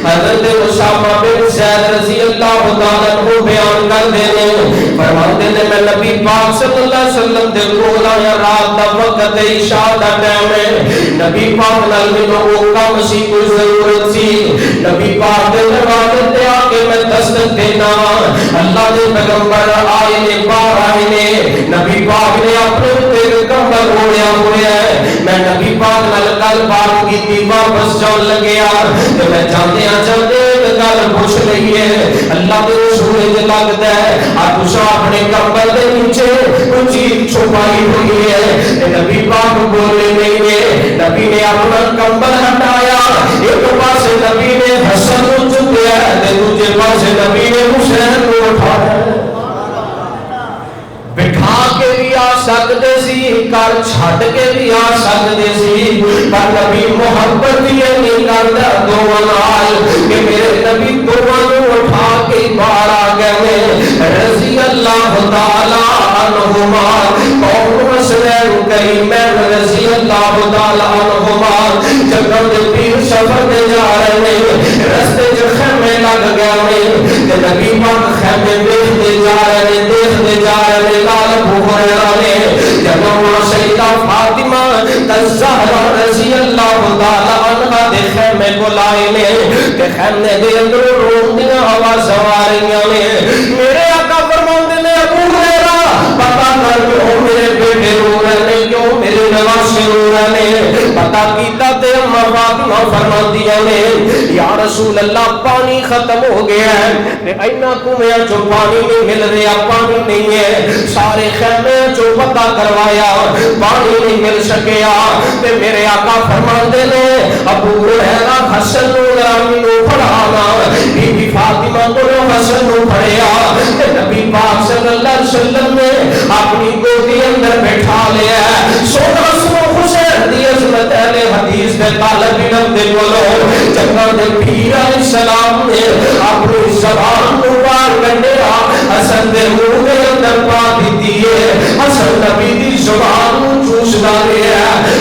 حضرت اسامہ بن زید رضی اللہ تعالیٰ عنہ بیان کر دینے فرماتے ہیں میں نبی پاک صلی اللہ علیہ وسلم دے کول آیا رات دا وقت عشاء دا ٹائم ہے. نبی پاک نال مینوں او کم سی کوئی ضرورت سی. نبی پاک دے دروازے تے آ کے میں دستک دینا اللہ دے پیغمبر آئے نے باہر آئے نے. نبی پاک نے اپنے تے کمبل اوڑھیا ہوا ہے. میں نبی پاک نال گل بات کی واپس جان لگیا تے میں جاندے گل پوچھ رہی ہے اللہ دے رسول تے لگدا ہے آ تساں اپنے کمبل دے نیچے کوئی چیز چھپائی ہوئی ہے تے نبی پاک بولے نہیں ہے. نبی نے اپنا کمبل ہٹایا ایک پاسے نبی نے حسن کو چکیا تے دوسرے پاسے نبی نے حسین کو اٹھایا. بٹھا کے بھی آ سکتے سی کر چھڈ کے بھی آ سکتے سی پر نبی محبت یہ نہیں کرتا دونوں نال کہ میرے نبی دونوں اٹھا کے باہر آ گئے رضی اللہ تعالی عنہما. قوم مسلم کریمین رضی اللہ تعالی عنہما جب پیر سفر دے جا رہے ہیں رستے جو خیمے لگ گئے کہ نبی پاک خیمے دیکھتے جا رہے لال ابو ہریرہ نے جب سیدہ فاطمہ الزہرا رضی اللہ تعالی عنہا دے خیمے کو لائے نے کہ خیمے دے اندر روندیاں آوازاں آ رہیاں نے. میرے آقا فرماندے نے ابو ہریرہ اشارہ کیتا تے اما فاطمہ فرماندیاں نے یا رسول اللہ پانی ختم ہو گیا ہے تے اینا کنویں چوں پانی نہیں مل رہا پانی نہیں ہے سارے خیمے چوں پتہ کروایا پانی نہیں مل سکیا تے میرے آقا فرماندے نے ابو ہریرہ حسن نورانی نو پڑھانا بی بی فاطمہ کو حسن نو پڑھیا تے نبی پاک صلی اللہ علیہ وسلم نے اپنی گودی اندر بٹھا لیا سونا سنو حسین دی عظمت اہل حدیث دے طالب علم دے بولو جنگا دے پیر علیہ السلام نے اپنی زبان مبار کڈیا حسن دے منہ دے اندر پا دیتی ہے حسن نبی دی زبان چوس ڈالے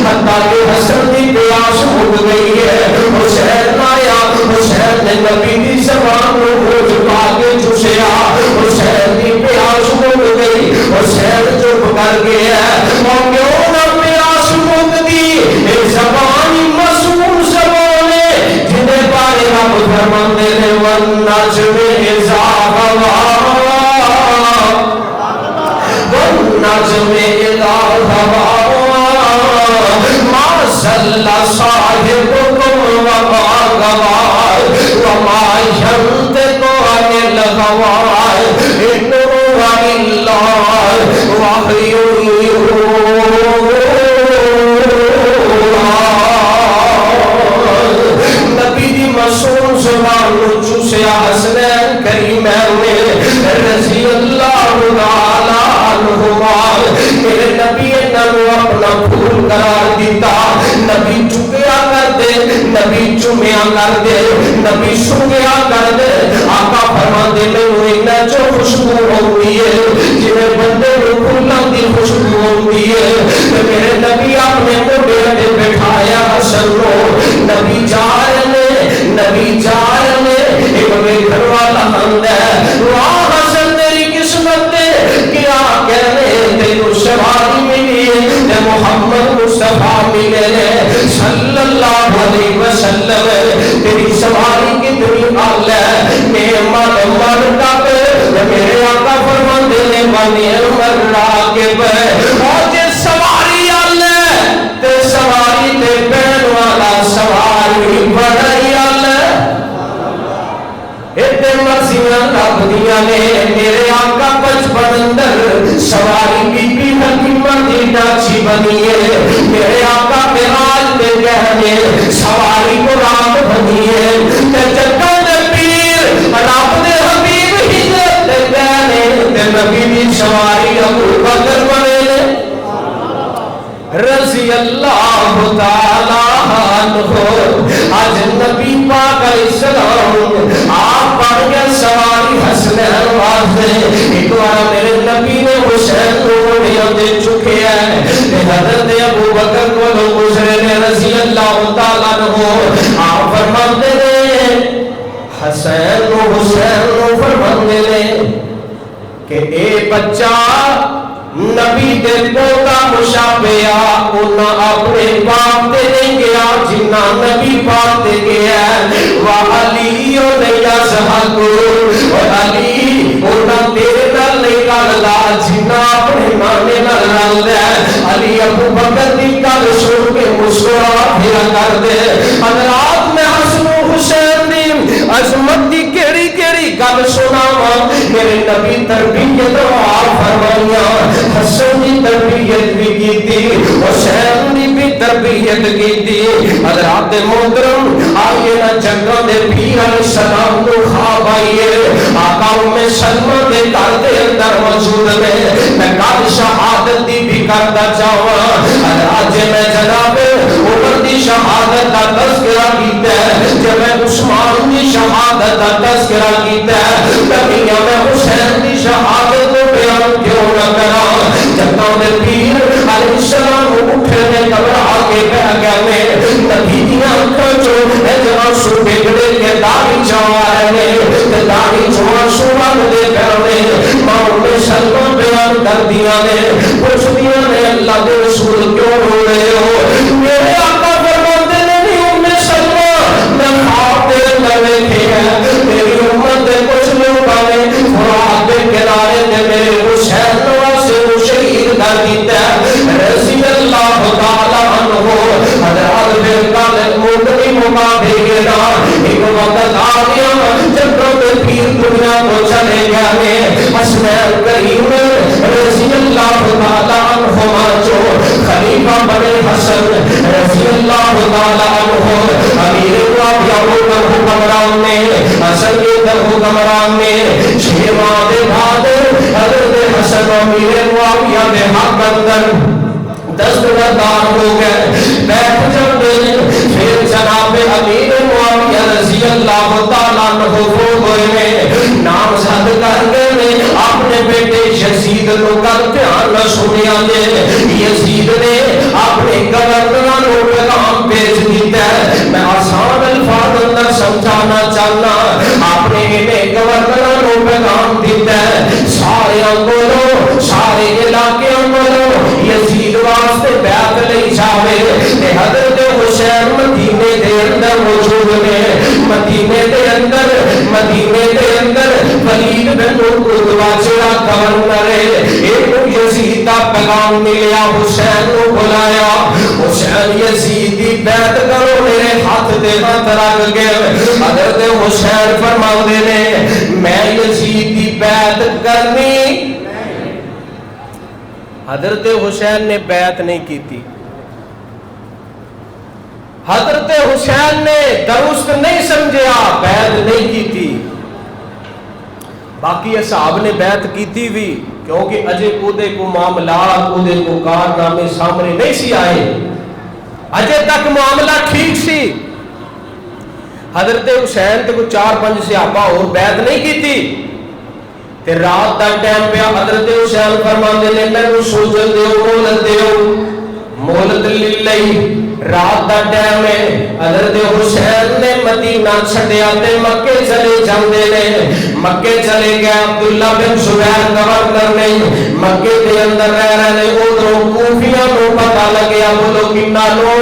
حتیٰ کہ حسن دی پیاس ہو گئی ہے حسین آیا حسین نے نبی دی زبان کو پا کے چوسیا حسین دی پیاس ہو گئی حسین چپ کر گیا اور کیوں نہ پیاس مکتی اے زبانی معصوم زبان ہے جنہیں بارے رب فرماندے نے والنجم اذا ہوا والنجم اذا ہوا ما ضل صاحبكم وما غوى وما ينطق عن الهوى إن هو إلا وحي نبی دی معصوم زبان نو چوسیا حسنین کریمین نے رضی اللہ تعالی عنہما میرے نبی انہوں اپنا پھول قرار دیتا نبی چکیا کر دے نبی چومیا کر دے نبی سنگیا کر دے آقا فرما دے میں انہیں جو خوشبو ہوتی ہے جنہیں بندے میں پھولاں دی خوشبو ہوتی ہے میرے نبی اپنے موڈے نے بٹھایا حسن رو نبی جا رہے ایک میں گھر والا ہم ہے واہ حسن تیری قسمت دے کیا کہنے تیرو سواری ملی ہے محمد مصطفیٰ ملے صلی اللہ علیہ وسلم تیری سواری کتنی آل ہے میں مر تک میرے آقا فرماندے نے بانی مر راکب اور جس سواری آل ہے تے سواری تے بین والا سواری بڑھائی آل ہے اتنے مرضیاں رب دیاں نے میرے آقا بچپن اندر سواری بی بی حکیمہ دی ڈاچی بنی ہے میرے آقا معراج دے گہنے سواری قرآن بنی ہے تے جگہ دے پیر رب دے حبیب ہجرت دے گہنے تے نبی دی سواری ابو بکر بنے رضی اللہ تعالی عنہ آج نبی پاک علیہ السلام آپ پڑھ گئے سواری حسنین واسطے ایک بار میرے نبی نے حسین کو موڑیاں دے چکے ہیں حضرت ابو بکر کو لوگ گزرے نے رضی اللہ تعالی عنہ آپ فرماتے نے حسین کو فرماتے نے کہ اے بچہ نبی دے پوتا مشابہہ انہاں اپنے باپ تے نہیں گیا جنہ نبی باپ تے گیا وعلی یزحق اور علی انہاں تیرے نال نہیں کردا جنہ اپنے مانے نال رلدا علی ابو بکر دی گل سن کے مسکرا پھر کر دے حضرات میں حسن و حسین دی عظمت دی کیڑی کیڑی گل سناواں میرے نبی تربیت فرمائیاں حسن دی تربیت بھی کی تھی حسین دی بھی تربیت کی تھی حضرات محترم آئیے نا جنگوں دے پیر علیہ السلام کو خواب آئیے آقا میں سلمہ دے گھر دے اندر موجود میں کل شہادت دی بھی کرتا چاہواں حضرات میں جناب عمر دی شہادت کا تذکرہ کیتا ہے جب میں عثمان دی شہادت کا تذکرہ کیتا ہے کبھی میں حسین دی شہادت کو بیان کیوں نہ کرا جب میں پیر علیہ السلام اٹھے میں گھبرا کے بہ گیا میں نبی دی آنکھوں جو ہے جہاں سو بگڑے کے داڑھی چوا رہے داڑھی چوا سوان دے کرنے ماں میں سلمہ بیان کر دیا نے پوچھ دیا نے اللہ دے رسول کیوں رو رہے ہو میرے آقا فرماتے نے نہیں میں سلمہ میں خواب دے اندر دیکھے ہیں میری امت دے کچھ لوگ آنے فرات دے کنارے دے میرے حسین سے شہید کر دیتا ہے رضی اللہ تعالی عنہ حضرات پھر کل موٹی موقع دے گے نا. ایک وقت آ گیا جب پیر دنیا کو چلے گئے. حسنین کریم رضی اللہ تعالیٰ عنہما جو خلیفہ بنے حسن رضی اللہ تعالیٰ عنہ امیر حکمران نے حسن کے در حکمران نے 6 ماہ دے بعد حضرت حسن امیر معاویہ دے حق اندر دستبردار ہو گئے. بیٹھ جاتے پھر جناب امیر معاویہ رضی اللہ تعالیٰ عنہ فوت ہوئے. نامزد کر گئے اپنے بیٹے یزید کو کر دھیان نہ سنیا جے. یزید نے اپنے گورنر کو پیغام بھیج دیتا ہے. میں آسان الفاظ اندر سمجھانا چاہنا. اپنے گورنر کو پیغام دیتا ہے سارے بولو سارے علاقے بولو یزید واسطے بیعت لئی جاوے. حضرت حسین مدینے دے اندر موجود نے. مدینے دے اندر ولید بن عتبہ جڑا گورنر ہے ایک یزید دا پیغام ملیا. حسین کو بلایا. حسین یزید دی بیعت کرو میرے ہاتھ دے ہاتھ رکھ گئے. حضرت حسین فرماندے نے میں یزید دی بیعت کرنی. حضرت حسین نے بیعت نہیں کی تھی. حضرت حسین نے درست نہیں سمجھا بیعت نہیں کی تھی. باقی اصحاب نے بیعت کی تھی بھی کیونکہ اجے کودے کو معاملات کودے کو کارنامے سامنے نہیں سی آئے. اجے تک معاملہ ٹھیک سی. حضرت حسین تے کو 4-5 صحابہ اور بیعت نہیں کی تھی. تے رات دا ٹائم پہ حضرت حسین فرماندے نے مینوں سوچن دیو مہلت دیو. مہلت لئی رات دا ٹائم ہے. حضرت حسین نے مدینہ چھڈیا تے مکے چلے جاندے نے. مکے چلے گئے. عبداللہ بن زبیر گورنر نے مکے دے اندر رہ رہے نے. ادھروں کوفیاں نو پتہ لگیا. بولو کنا نو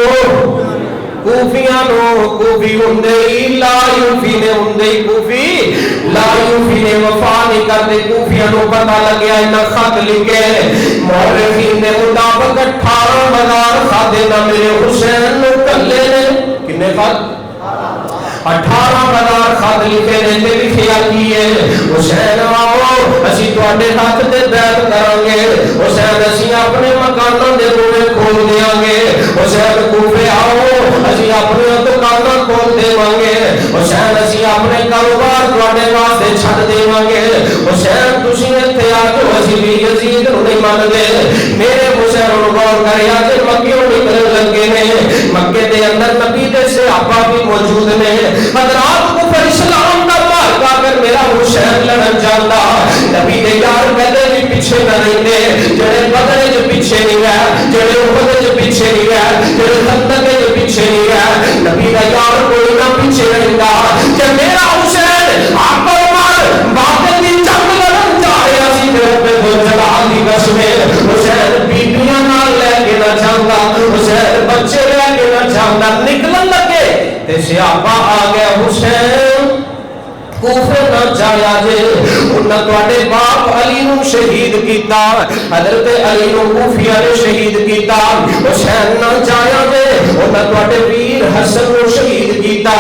کوفیاں نو. کوفی ہوندے لا یوفی نے ہوندے کوفی لا یوفی نے وفا نہیں کرتے. کوفیاں نو پتہ لگیا انہاں خط لکھے مورخین دے مطابق 18,000 خط نہ میرے حسین نو کلے نے. کنے خط 18,000 خط لکھے نے. تے لکھیا کی ہے حسین آؤ اسی تواڈے ہاتھ تے بیعت کران گے. حسین اسی اپنے مکاناں دے بوئے کھول دیاں گے. حسین کوفے آؤ اسی اپنے دکاناں کھول دیواں گے. حسین اسی اپنے کاروبار تواڈے واسطے چھڈ دیواں گے. حسین تسی ایتھے آ کے اسی بھی یزید نوں نہیں منگے. میرے حسین نوں غور کریا تے مکیوں نکلن لگے نے. مکے دے اندر نبی دے صحابہ بھی موجود نے. حضرات کفر اسلام دا مارکا اگر میرا حسین لڑن جاندا نبی دے یار کدے بھی پیچھے نہ رہندے. جڑے بدر وچ پیچھے نہیں گئے جڑے احد وچ پیچھے نہیں گئے جڑے خندق وچ پیچھے نہیں گئے. نبی دا یار کوئی نہ پیچھے رہندا. کہ میرا حسین آپ عمر باطل دی جنگ لڑن جا رہا سی تے رب جلال دی قسم حسین بیبیاں نال لے کے نہ جاندا. حسین بچے لے کے نہ جاندا. نکلن لگے تے صحابہ آ گئے. حسین کوفے نہ جایا جے. انہاں تواڈے باپ علی نوں شہید کیتا. حضرت علی نوں کوفیہ نے شہید کیتا. حسین نہ جایا جے. انہاں تواڈے ویر حسن نوں شہید کیتا.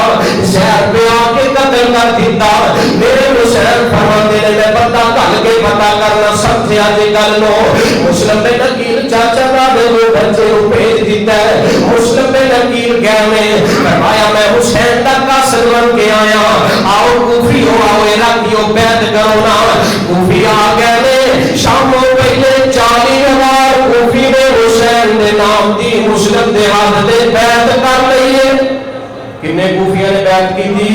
زہر پہ آ کے قتل کر دیتا. میرے حسین فرماندے نے میں پتہ گل کے پتہ کرنا سمجھیا جے گل نو. مسلم بن عقیل چاچا دا دے بچے نوں بھیج دیتا ہے. مسلم بن عقیل گئے نے فرمایا میں حسین دا قاصد بن کے آیا. آؤ کوفی ہو آؤ عراقیوں بیعت کرو نا. کوفی آ گئے نے. شاموں پہلے 40,000 کوفی نے حسین دے نام دی مسلم دے ہاتھ دے بیعت کر لئیے. کنے کوفیاں نے بیعت کی تھی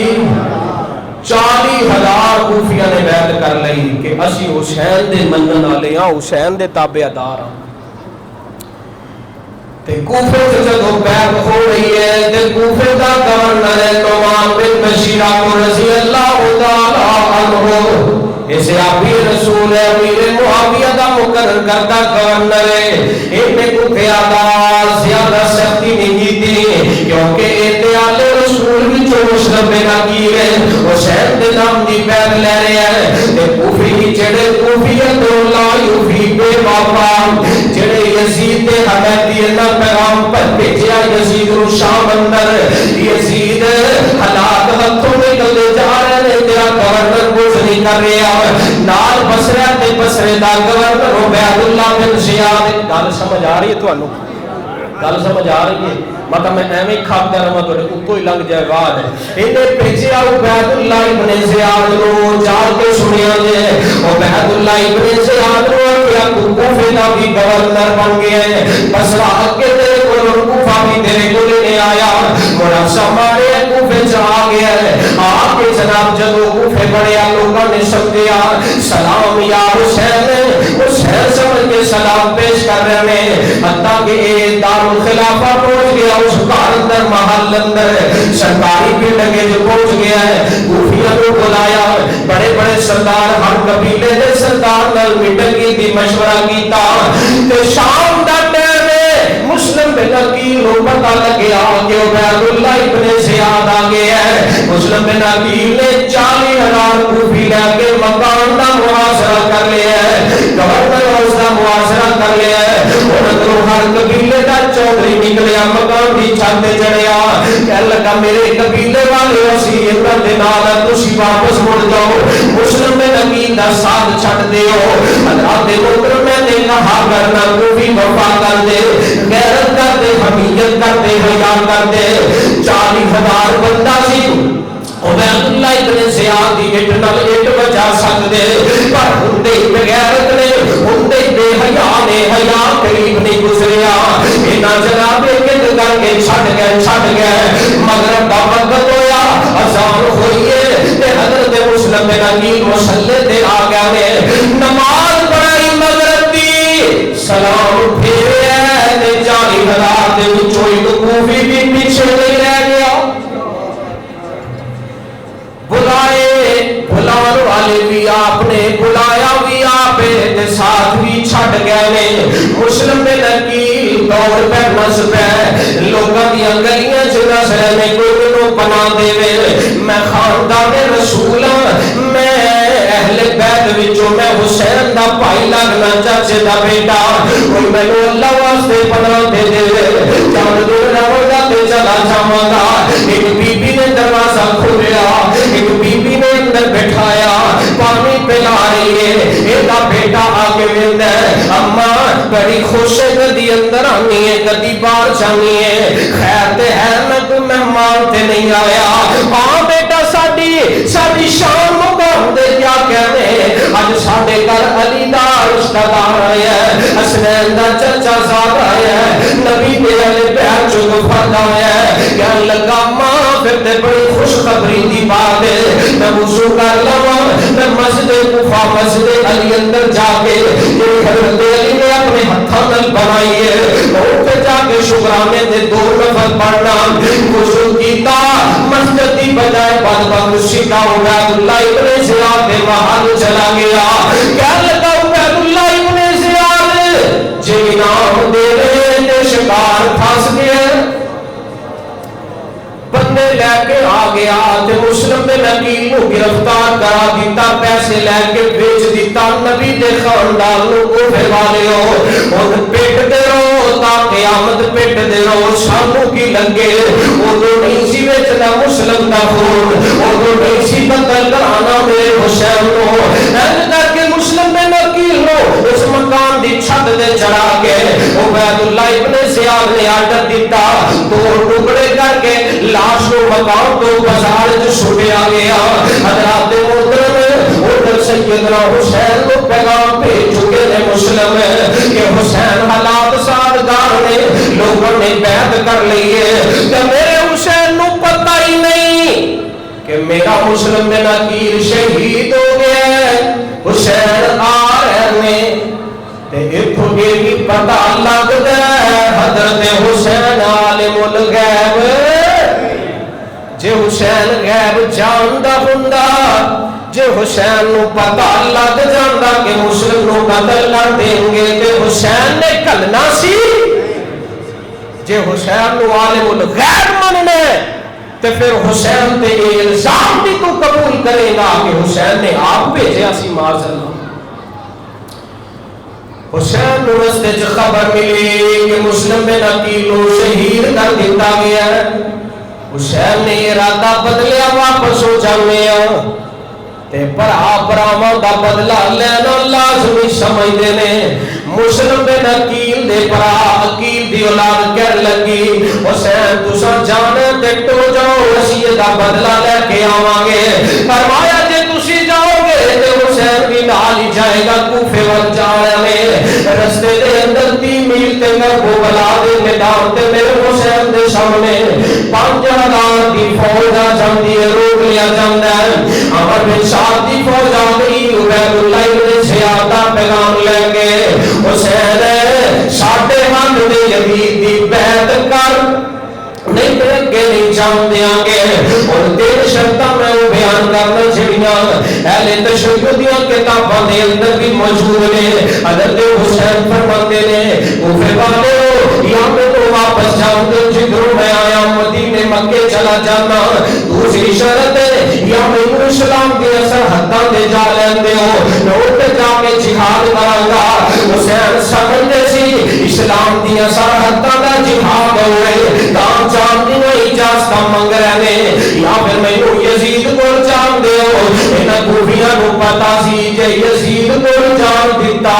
40,000 کوفیاں نے بیعت کر لئی کہ اسی حسین دے منن والے ہاں حسین دے تابعدار ہاں. تے کوفے سے جدو بیعت ہو رہی ہے تے کوفے دا گورنر ہے نعمان بن بشیر رضی اللہ تعالی عنہ. اسے آپ رسول ہے امیر معاویہ دا مقرر کرتا گورنر ہے. انہیں کوفے آدھا زیادہ سختی نہیں کی تھی کیونکہ احتیال رسول بھی جو مسلم بن عقیل ہے حسین دے نام دی بیعت لے رہے ہیں. تے کوفی جڑے کوفیت لا یوفی بے وفا جڑے یزید دے حمیتی اللہ پیغام پر بھیجیا یزید ادھر شام اندر یزید حالات ہاتھوں نکلتے جا رہے ہیں، تیرا گورنر کچھ نہیں کر رہا، نال بسرا تے بسرے دا گورنر عبید اللہ بن زیاد. گل سمجھ آ رہی ہے تھانوں؟ گل سمجھ آ رہی ہے؟ مطلب میں ایویں کھاتا رہا تو اتوں ہی لنگ جائے بعد انہیں بھیجیا عبید اللہ ابن زیاد نو جا کے سنیا جے عبید اللہ ابن زیاد نو کیا کوفے دا بھی گورنر بن گیا ہے، بسرا اگے تیرے کول کوفہ بھی تیرے کول لے آیا، منافع مارے کوفے چ آ گیا ہے. آ کے جناب جدو کوفے بڑھیا لوگوں نے سمجھیا سلام یا حسین، حسین سمجھ کے سلام پیش کر رہے ہیں، حتیٰ کہ اے دارالخلافہ پہنچ گیا، اس گھر اندر محل اندر سرکاری پنڈ کے جو پہنچ گیا ہے. کوفیوں کو بلایا، بڑے بڑے سردار ہر قبیلے کے سردار نال میٹنگ کی مشورہ کیتا تے شام دا ٹائم مسلم بن عقیل کو پتہ لگیا کہ عبید اللہ ابن زیاد آ گیا ہے. مسلم بن عقیل نے 40,000 کوفی لے کے مکان کا محاصرہ کر لیا ہے، گورنر ہاؤس کا محاصرہ کر لیا ہے. اور اندروں ہر قبیلے کا چودھری نکلیا، مکان کی چھت چڑھیا، کہنے لگا میرے قبیلے والے اسی ادھر دے نال تسی واپس مڑ جاؤ، مسلم بن عقیل دا ساتھ چھڈ دیو. حضرات محترم میں نے کہا کرنا کوفی وفا کر دے، غیرت کر دے، حمیت کر دے، حیا کر دے. 40,000 بندہ سی عبید اللہ ابن زیاد دی اٹ نال اٹ بچا سکدے، پر ہندے بغیرت نے، ہندے بے حیا نے حیا قریب نہیں گزریا. انہاں جناب ایک کر کے چھڈ گئے. مغرب دا وقت ہویا، اذان ہوئی ہے تے حضرت مسلم بن عقیل مصلی تے آ گئے، نماز پڑھائی مغرب دی، سلام پھیریا تے 40,000 دے وچوں ایک کوفی بھی پیچھے نہیں رہ گیا. بلان والے بھی آپ نے بلایا بھی آپ تے ساتھ بھی چھڈ گئے. مسلم بن عقیل دور پہ نس پہ لوگوں دیا گلیاں چ نس رہے، کوئی مینوں پناہ دے، میں خاندان رسول ہاں، میں اہل بیت وچوں میں حسین دا بھائی لگنا، چاچے دا بیٹا، کوئی مینوں اللہ واسطے پناہ دے جان دے رہا تے چلا جاواں گا. ایک بی بی نے دروازہ کھولیا، ایک بی بی نے اندر بٹھایا، پانی پلا رہی ہے. ایک بیٹا آگے ملتا ہے، اماں بڑی خوش ہے، کدی اندر آنی ہے کدی باہر جانی ہے، خیر تے ہے میں کوئی مہمان تے نہیں آیا. ہاں بیٹا ساڈی شان مقام دے کیا کہنے، اج ساڈے گھر علی دا رشتہ دار آیا ہے، حسنین دا چچا زاد آیا ہے، نبی دے والے پیار چو فرد آیا ہے. کہنے لگا ماں پھر تے بڑی خوشخبری دی بات ہے، میں وضو کر لواں، میں مسجد کوفہ مسجد علی اندر جا کے یہ حضرت علی نے اپنے ہتھاں نال بنائی ہے، اور پہ جا کے شکرانے دے 2 نفل پڑھنا. وضو کیتا، مسجد دی بجائے بدبخت سیدھا عبید اللہ ابن زیاد کے محل چلا گیا. کیا لگا عبید اللہ ابن زیاد جی نام دے رہے تے شکار پھنس گیا، بندے لے کے آ گیا تے مسلم بن عقیل نو گرفتار کرا دیتا، پیسے لے کے بیچ دیتا. نبی دے خاندان نو کوفے والے ہو ہن پیٹ دے رو تا قیامت پیٹ دے رو، سانو کی لگے اودوں نہیں سی وچنا مسلم دا خون، اودوں نہیں سی قتل کرانا میرے حسین نو. این کر کے مسلم بن عقیل نو اس مکان دی چھت دے چڑھا کے عبید اللہ ابن زیاد نے آرڈر دیتا، 2 ٹکڑے کر کے لاش کو مقام تو بازار جو چھوٹیا گیا. حضرات محترم ادھر سیدنا حسین کو پیغام بھیج چکے ہیں مسلم کہ حسین حالات سازگار نے، لوگوں نے بیعت کر لی ہے کہ میرے حسین نو پتہ ہی نہیں کہ میرا مسلم بن عقیل شہید ہو گیا. حسین آ رہے ہیں تے اتھوں یہ بھی پتہ لگدا ہے حضرت حسین عالم الغیب. جے حسین غیب جاندا ہوندا، جے حسین نو پتہ لگ جاندا کہ مسلم نو قتل کر دیں گے تے حسین نے کلنا سی. جے حسین نو عالم الغیب مننے تے پھر حسین تے الزام بھی تو قبول کرے گا کہ حسین نے آپ بھیجا سی معاذ اللہ. حسین نو رستے چ خبر ملی کہ مسلم بن عقیل نو شہید کر دیتا گیا ہے. حسین نے ارادہ بدلیا واپس ہو جانے تے براواں دا بدلہ لینا لازمی سمجھدے نے. مسلم بن عقیل دے برا عقیل دی اولاد کہن لگی حسین تساں جانے تے ٹو جاؤ اسی دا بدلہ لے کے آواں گے. فرمایا جے تسی جاؤ گے تے حسین بھی نال ہی جائے گا کوفے ول جانا ہے. رستے دے اندر 3 میل تے کربلا دے میدان تے میرے حسین دے سامنے 5000 دی فوج آ جاندی ہے. روک لیا جاندا ہے. عمر بن سعد دی فوج آ گئی. عبید اللہ ابن زیاد دا پیغام لے کے حسین ساڈے ہاتھ دے یزید دی بیعت کر نہیں تے اگے نہیں جان دیاں گے. اور تین شرطاں میں بیان کرنا چڑیاں اہل تشیع دیاں کتاباں دے اندر بھی موجود نے. حضرت حسین فرماتے نے کوفے والو یا میں تو واپس جاؤں گا جدھروں میں آیا مدینے مکے چلا جانا. دوسری شرط ہے یا میں اسلام کے سرحداں تے جا لیندے ہو میں اوتے جا کے جہاد کراں گا. حسین سمجھدے سی اسلام دیاں سرحداں دا جہاد ہوئے تاں جان دی اجازت منگ رہے نے یا پھر مینوں یزید کول جان دیو. انہاں خوفیاں نو پتہ سی جے یزید کول جان دتا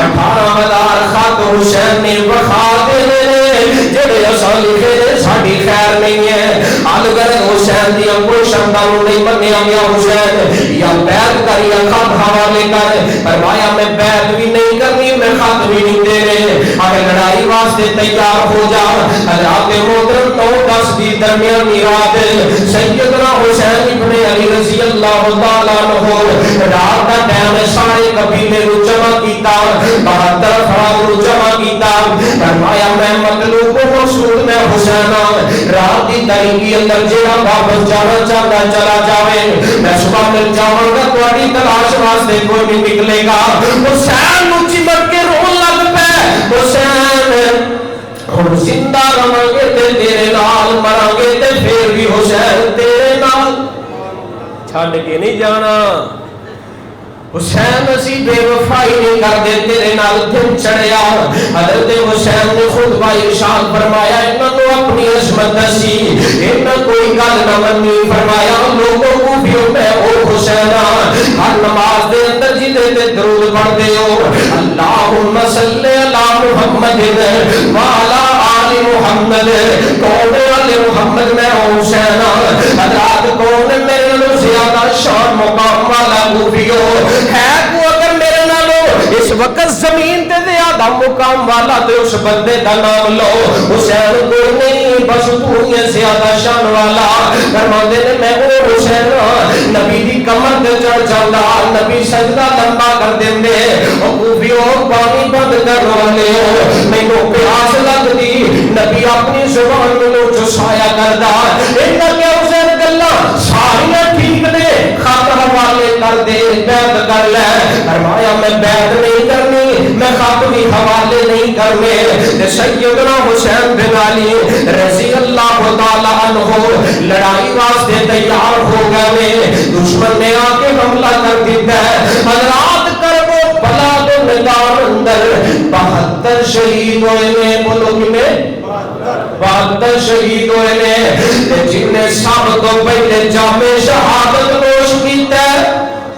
18000 خط حسین نے وکھا دینے نے جڑے اساں لکھے نے ساڈی خیر نہیں ہے. اگر حسین دی کوئی شرطاں نہیں منیا گیا حسین یا بیعت کر یا خط حوالے کر. فرمایا میں بیعت بھی نہیں کرنی میں خط بھی نہیں دینے. اگر لڑائی واسطے تیار ہو جا. حضرات محترم 9-10 دی درمیانی رات سیدنا حسین ابن علی رضی اللہ تعالیٰ عنہ رات کا ٹائم سارے قبیلے نو جمع کیتا 72 افراد نو جمع کیتا. فرمایا میں مطلوب مقصود میں حسین رات کی تاریکی اندر جہاں واپس جانا چاہتا چلا جاوے میں صبح مل جاؤں گا تمہاری تلاش واسطے کوئی نہیں نکلے گا. حسین نو چمٹ کے رون لگ پے. حسین ہم زندہ رہاں گے تے تیرے نال مراں گے تے پھر بھی حسین تیرے نال چھڈ کے نہیں جانا. حسین اسی بے وفائی نہیں کر دے تیرے نال دن چڑھیا. حضرت حسین نے خطبہ ارشاد فرمایا انہاں کو اپنی عظمت دسی انہاں کوئی گل نہ منی. فرمایا لوگوں کو بھی میں او حسین ہر نماز دے اندر جدے تے درود پڑھدے ہو اللہم صلی علی محمد وعلی آل محمد. کون آل محمد میں حسین. حضرات کون میرے نال زیادہ شان مقام والا کوفیو ہے کو اگر میرے نالو اس وقت زمین تے زیادہ مقام والا تے اس بندے دا نام لو. حسین کوئی نہیں بس تو ہی زیادہ شان والا. فرماندے نے میں او حسین نبی دی کمر تے چڑھ جاندا نبی سجدہ لمبا کر دیندے. او کوفیو پانی بند کر والے ہو مینوں پیاس لگدی نبی اپنی زبان نوں چسایا کردا. انہاں کہ حسین گلاں ساریاں ٹھیک نے خط حوالے کر دے بیعت کر لے. فرمایا میں بیعت نہیں کرنی میں خط بھی حوالے نہیں کرنے. سیدنا حسین بن علی رضی اللہ تعالی عنہ لڑائی واسطے تیار ہو گئے. دشمن نے آ کے حملہ کر دیتا ہے. حضرات کربو بلا دے میدان اندر 72 شہید ہوئے نے. بولو کنے 72 شہید ہوئے نے. جن نے سب تو پہلے جامِ شہادت نوش کیتا ہے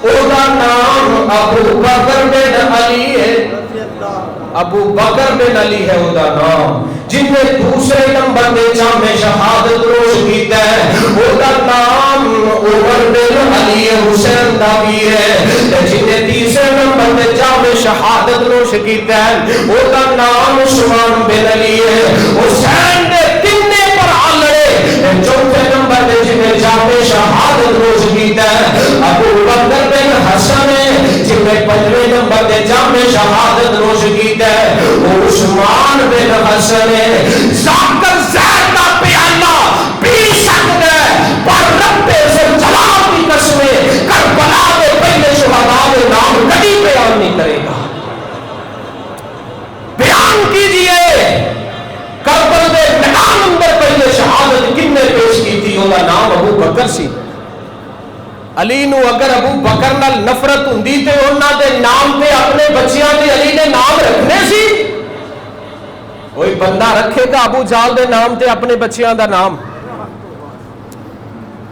اودا نام ابو بکر بن علی ہے. ابو بکر بن علی ہے اودا نام. جن نے دوسرے نمبر دے جامِ شہادت نوش کیتا ہے اودا نام عمر بن علی حسین دا بھی ہے. جن نے تیسرے نمبر دے جامِ شہادت نوش کیتا ہے اودا نام عثمان بن علی ہے. حسین نے تینے پر آلڑے. چوتھے نمبر دے جن نے جامِ شہادت نوش کیتا ہے ابو بکر بن حسن ہے. جن نے 5ویں نمبر دے جامِ شہادت نوش کیتا ہے وہ عثمان بن حسن ہے. ذاکر زید دا پیالہ پی سکتا ہے پر رب ذوالجلال کی قسم کربلا کے پہلے شہداء کے نام کبھی بیان نہیں کرے گا. بیان کیجئے کربلا کے میدان اندر پہلے شہادت کن نے پیش کی تھی. وہ نام ابو بکر سی. علی نو اگر ابو بکر نال نفرت ہوندی تے انہاں دے نام تے اپنے بچیاں دے علی نے نام رکھنے سی. کوئی بندہ رکھے گا ابو جال دے نام تے اپنے بچیاں دا نام؟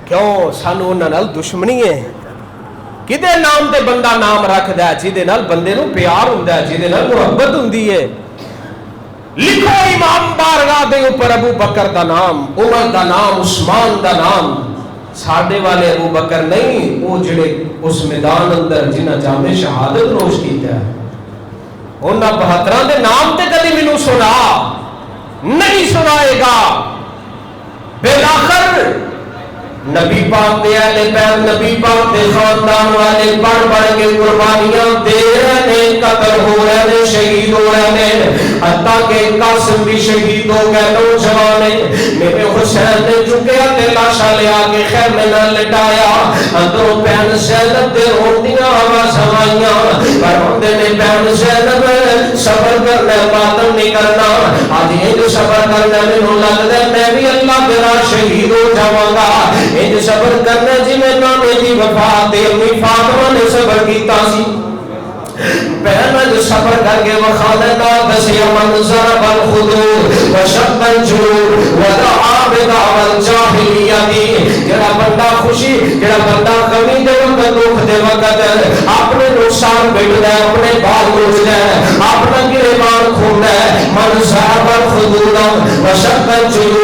کیوں؟ سانو انہاں نال دشمنی ہے. کدے نام تے بندہ نام رکھدا ہے جہدے نال بندے نو پیار ہوندا ہے، جہدے نال محبت ہوندی ہے. لکھو امام بارگاہ دے اوپر ابو بکر دا نام، عمر دا نام، عثمان دا نام. ساڈے والے ابو بکر نہیں، وہ جڑے اس میدان اندر جنہاں جامع شہادت نوش کیتا ہے، انہاں 72 دے نام تے کدی مینوں سنا نہیں سنائے گا. بالآخر نبی پاک دے اہل بیت، نبی پاک دے خاندان والے بڑھ بڑھ کے قربانیاں دے رہے ہیں، قتل ہو رہے ہیں، شہید ہو رہے ہیں. حتیٰ کہ قاسم بھی شہید ہو گئے نوجوان. میرے حسین نے چکیا تے لاشا لیا کے خیمے نہ لٹایا. اندروں بہن زینب دے روندیاں آوازاں آئیاں، پر ہوندے نے بہن زینب صبر کرنا، ماتم نہیں کرنا. آج یہ صبر کرنا، مینوں لگدا ہے میں بھی اللہ تیرا شہید ہو جاواں گا. انج صبر کرنا جی میں نانے دی وفات تے امی فاطمہ نے صبر کیتا سی. بہن جو صبر کر کے وخالدہ دسیا منظر بالخدور وشق الجور ودعا بدعوى الجاہلیہ. جڑا بندہ خوشی، جڑا بندہ غمی دے وقت، دکھ دے وقت اپنے نقصان بیٹھدا ہے، اپنے بال نوچدا ہے، اپنا گریبان کھولدا ہے. منظر بالخدور وشق الجور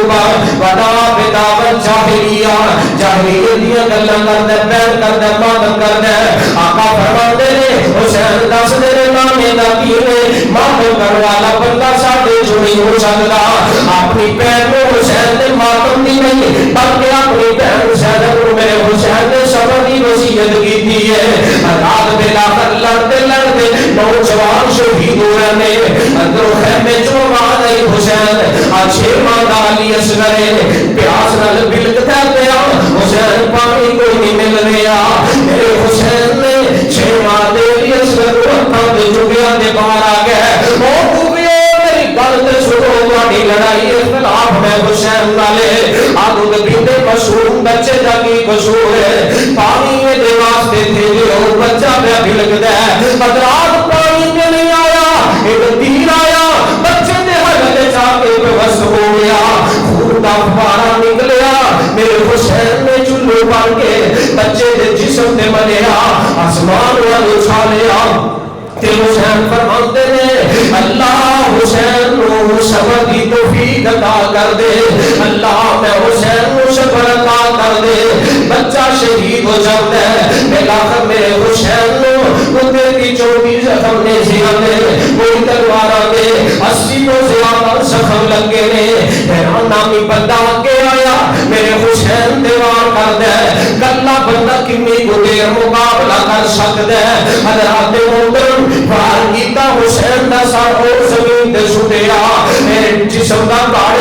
ودعا بدعوى الجاہلیہ. جاہلیت دیاں گلاں کردا ہے، بیان کردا ہے، ماتم کردا ہے. آقا فرماندے نے حسین دس میرے نانے دا کی نے ماتم کرنے والا بندہ ساڈے چ نہیں ہو سکتا. اپنی بہن کو حسین نے ماتم دی نہیں بلکہ اپنی بہن زینب کو میرے حسین نے صبر کی وصیت کی ہے. رات بیلا کر لڑتے لڑتے نوجوان شہید ہو رہے ہیں. اندروں خیمے چوں آواز آئی حسین اچھے ماں علی اصغر پیاس نال بلکتا پیا. حسین پانی کوئی نہیں مل رہا. میرے حسین نے چھ ماں علی اصغر باہر آ گئے. میری گل تے سنو، تہاڈی لڑائی اختلاف میں حسین والے آدھو پیندے معصوم بچے دا کی قصور ہے؟ پانی دے واسطے تھے جو بچہ پہ بلکدا ہے. حضرات پانی میں نہیں آیا، ایک تیر آیا بچے دے حلقے جا کے بس ہو گیا، خون دا فوارا نکلیا. میرے حسین نے چلو بن کے بچے دے جسم تے مریا، آسمان والے اچھالیا. حسین فرماتے ہیں اللہ حسین نو صبر کی توفیق عطا کر دے، اللہ میں حسین نو صبر عطا کر دے. بچہ شہید ہو جاتا ہے. بالآخر میرے حسین نو کتے کی 24 زخم نے زیادہ، کوئی تلواراں دے 80 تو زیادہ زخم لگے نے. حیران نامی بندہ آگے آیا، میرے حسین دیوار کر دے. کلا بندہ کنی کو دیر مقابلہ کر سکتا ہے؟ حضرات محترم بار کیتا حسین دا سر اور زمین تے سٹیا. میرے جسم دا گاڑ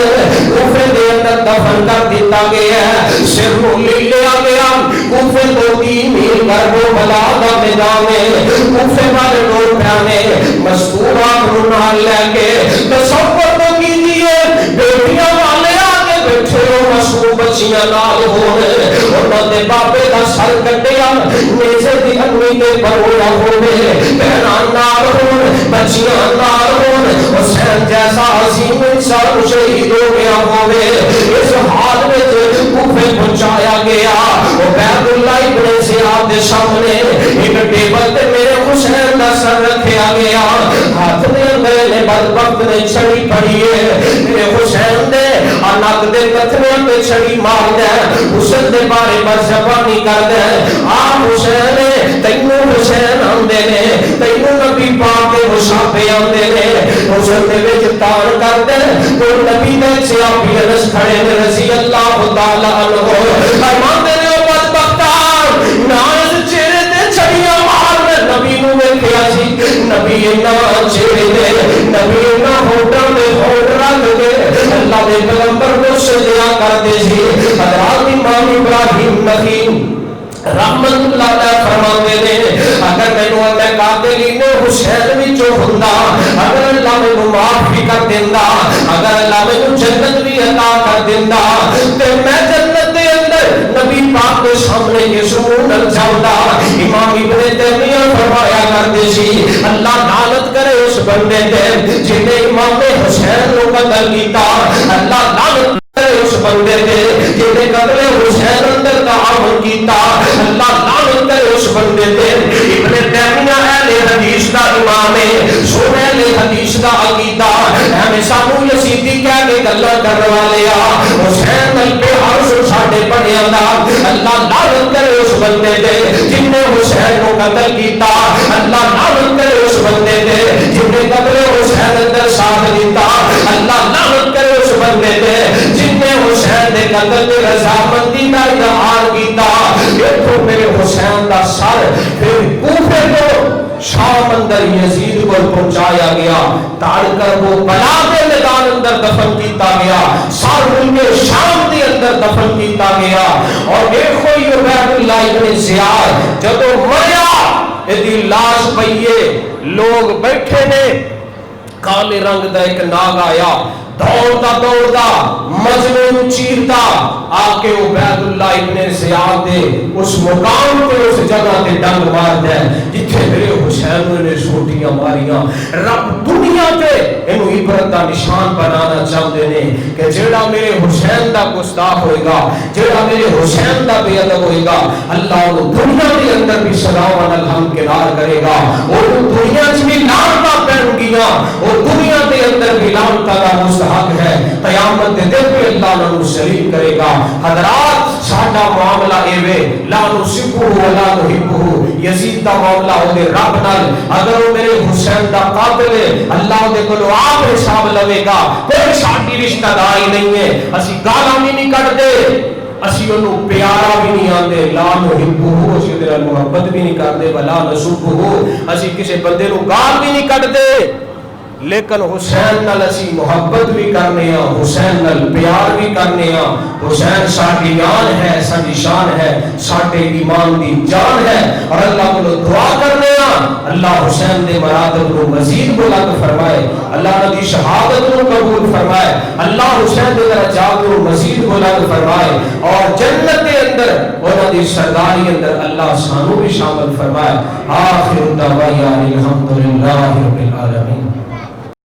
کوفے دے اندر دفن کر دیتا گیا ہے. سر نو لے لیا گیا کوفے تو 3 میل گربو بلا دا میدان ہے. کوفے والے لوگ پیانے مستورات نو نال لے کے تصور تو کیجیے بیٹیاں والے آگے بیٹھے ہو، مصروف بچیاں نال ہونے، انہوں نے بابے دا سر کٹیا نیزے دی انوی تے پروڑا ہونے، بہنان نال ہون، بچیاں نال ہون. حسین جیسا عظیم انسان شہید ہو گیا ہونے. اس حال میں کوفے پہنچایا گیا. عبید اللہ ابن زیاد دے سامنے ایک ٹیبل تے میرے حسین دا سر رکھیا گیا. ہاتھ دے اندر نے بدبخت نے چھڑی پڑی ہے. میرے حسین دے انک دے کتھنے پہ چھڑی مار دے، حسین دے بارے پر زبانی کر دے. آپ حسین تینوں حسین آندے نے، تینوں نبی پاک دے مشابے آندے نے. حسین دے وچ تان کر دے تو نبی دے صحابی انس کھڑے نے رضی اللہ تعالی عنہ. فرماندے نے او بدبختان ناز چہرے تے چھڑیاں مار دے. نبی نو ویکھیا سی، نبی نا چہرے تے، نبی نا ہوٹاں دے ہوٹ رکھ کے اللہ دے پیغمبر کو سجدہ کردے سی. حضرات امام ابراہیم نخعی رحمت اللہ علیہ فرماتے نے اگر مینوں اللہ قاتل نے حسین وچوں ہوندا، اگر اللہ مینوں معاف بھی کر دیندا، اگر اللہ مینوں جنت بھی عطا کر دیندا تے میں جنت دے اندر نبی پاک کے سامنے یسوع نال جاوندا. امام ابن تیمیہ فرمایا کرتے سی اللہ لعنت کرے اس بندے تے جنہیں امام حسین کو قتل کیتا اللہ لعنت کرے اس بندے تے جنہیں قتل حسین اندر تعاون کیتا اللہ لعنت کرے اس بندے تے ابن تیمیہ اہل حدیث دا امام ہے سن اہل حدیث دا عقیدہ ہمیں سانو یزیدی کہہ کے گلاں کرنے والے آ حسین نال پہ عرش ساڈے بنیا دا اللہ لعنت کرے اس بندے تے جن نے حسین کو قتل کیتا اللہ لعنت کرے اس بندے تے جن نے قتل حسین اندر ساتھ دیتا اللہ لعنت کرے اس بندے تے جن نے حسین دے قتل تے رضامندی دا اظہار کیتا دیکھو میرے حسین دا سر پھر کوفے کو شام اندر یزید کو پہنچایا گیا تاڑ کر وہ بلا کے میدان اندر دفن کیتا گیا سر ملک شام کے اندر دفن کیتا گیا اور دیکھو یہ عبید اللہ ابن زیاد جب مریا ادی لاش پئیے لوگ بیٹھے نے کالے رنگ دا ایک ناگ آیا دوڑتا مجنون چیرتا آ کے عبید اللہ ابن زیاد دے اس مقام پہ اس جگہ تے ڈنگ مار دے جتھے میرے حسین نے سوٹیاں ماریاں رب دنیا تے اینو عبرت دا نشان بنانا چاہتے نے کہ جیڑا میرے حسین دا گستاخ ہوئے گا جیڑا میرے حسین دا بے ادب ہوئے گا اللہ انہوں دنیا کے اندر بھی سلام علیہ ہمکنار کرے گا اور دنیا چ بھی لعنتاں پہن گیاں اور دنیا کے اندر بھی لعنتاں دا مستحق ہے قیامت دے دن پہ اللہ انہوں سلیم کرے گا حضرات ساڈا معاملہ ایوے لا نحبہ ولا نحبہ یزید دا معاملہ ہو دے رب نال اگر وہ میرے حسین دا قاتل ہے اللہ دے کولو آپ حساب لوے گا کوئی ساڈی رشتہ داری نہیں ہے اسی گالاں بھی نہیں کڈ دے اسی انہوں پیارا بھی نہیں آندے لا نحبہ اسی دے محبت بھی نہیں کردے ولا نسبہ اسی کسی بندے نو گال بھی نہیں کڈ دے لیکن حسین نال اسی محبت بھی کرنے ہاں حسین نال پیار بھی کرنے ہاں حسین ساڈی جان ہے ساڈی شان ہے ساڈے ایمان دی جان ہے اور اللہ کو دعا کرنے ہاں اللہ حسین دے مراتب کو مزید بلند فرمائے اللہ دی شہادت کو قبول فرمائے اللہ حسین دے درجات کو مزید بلند فرمائے اور جنت کے اندر انہاں دی سرداری اندر اللہ سانو بھی شامل فرمائے آخر دعوانا الحمدللہ رب العالمین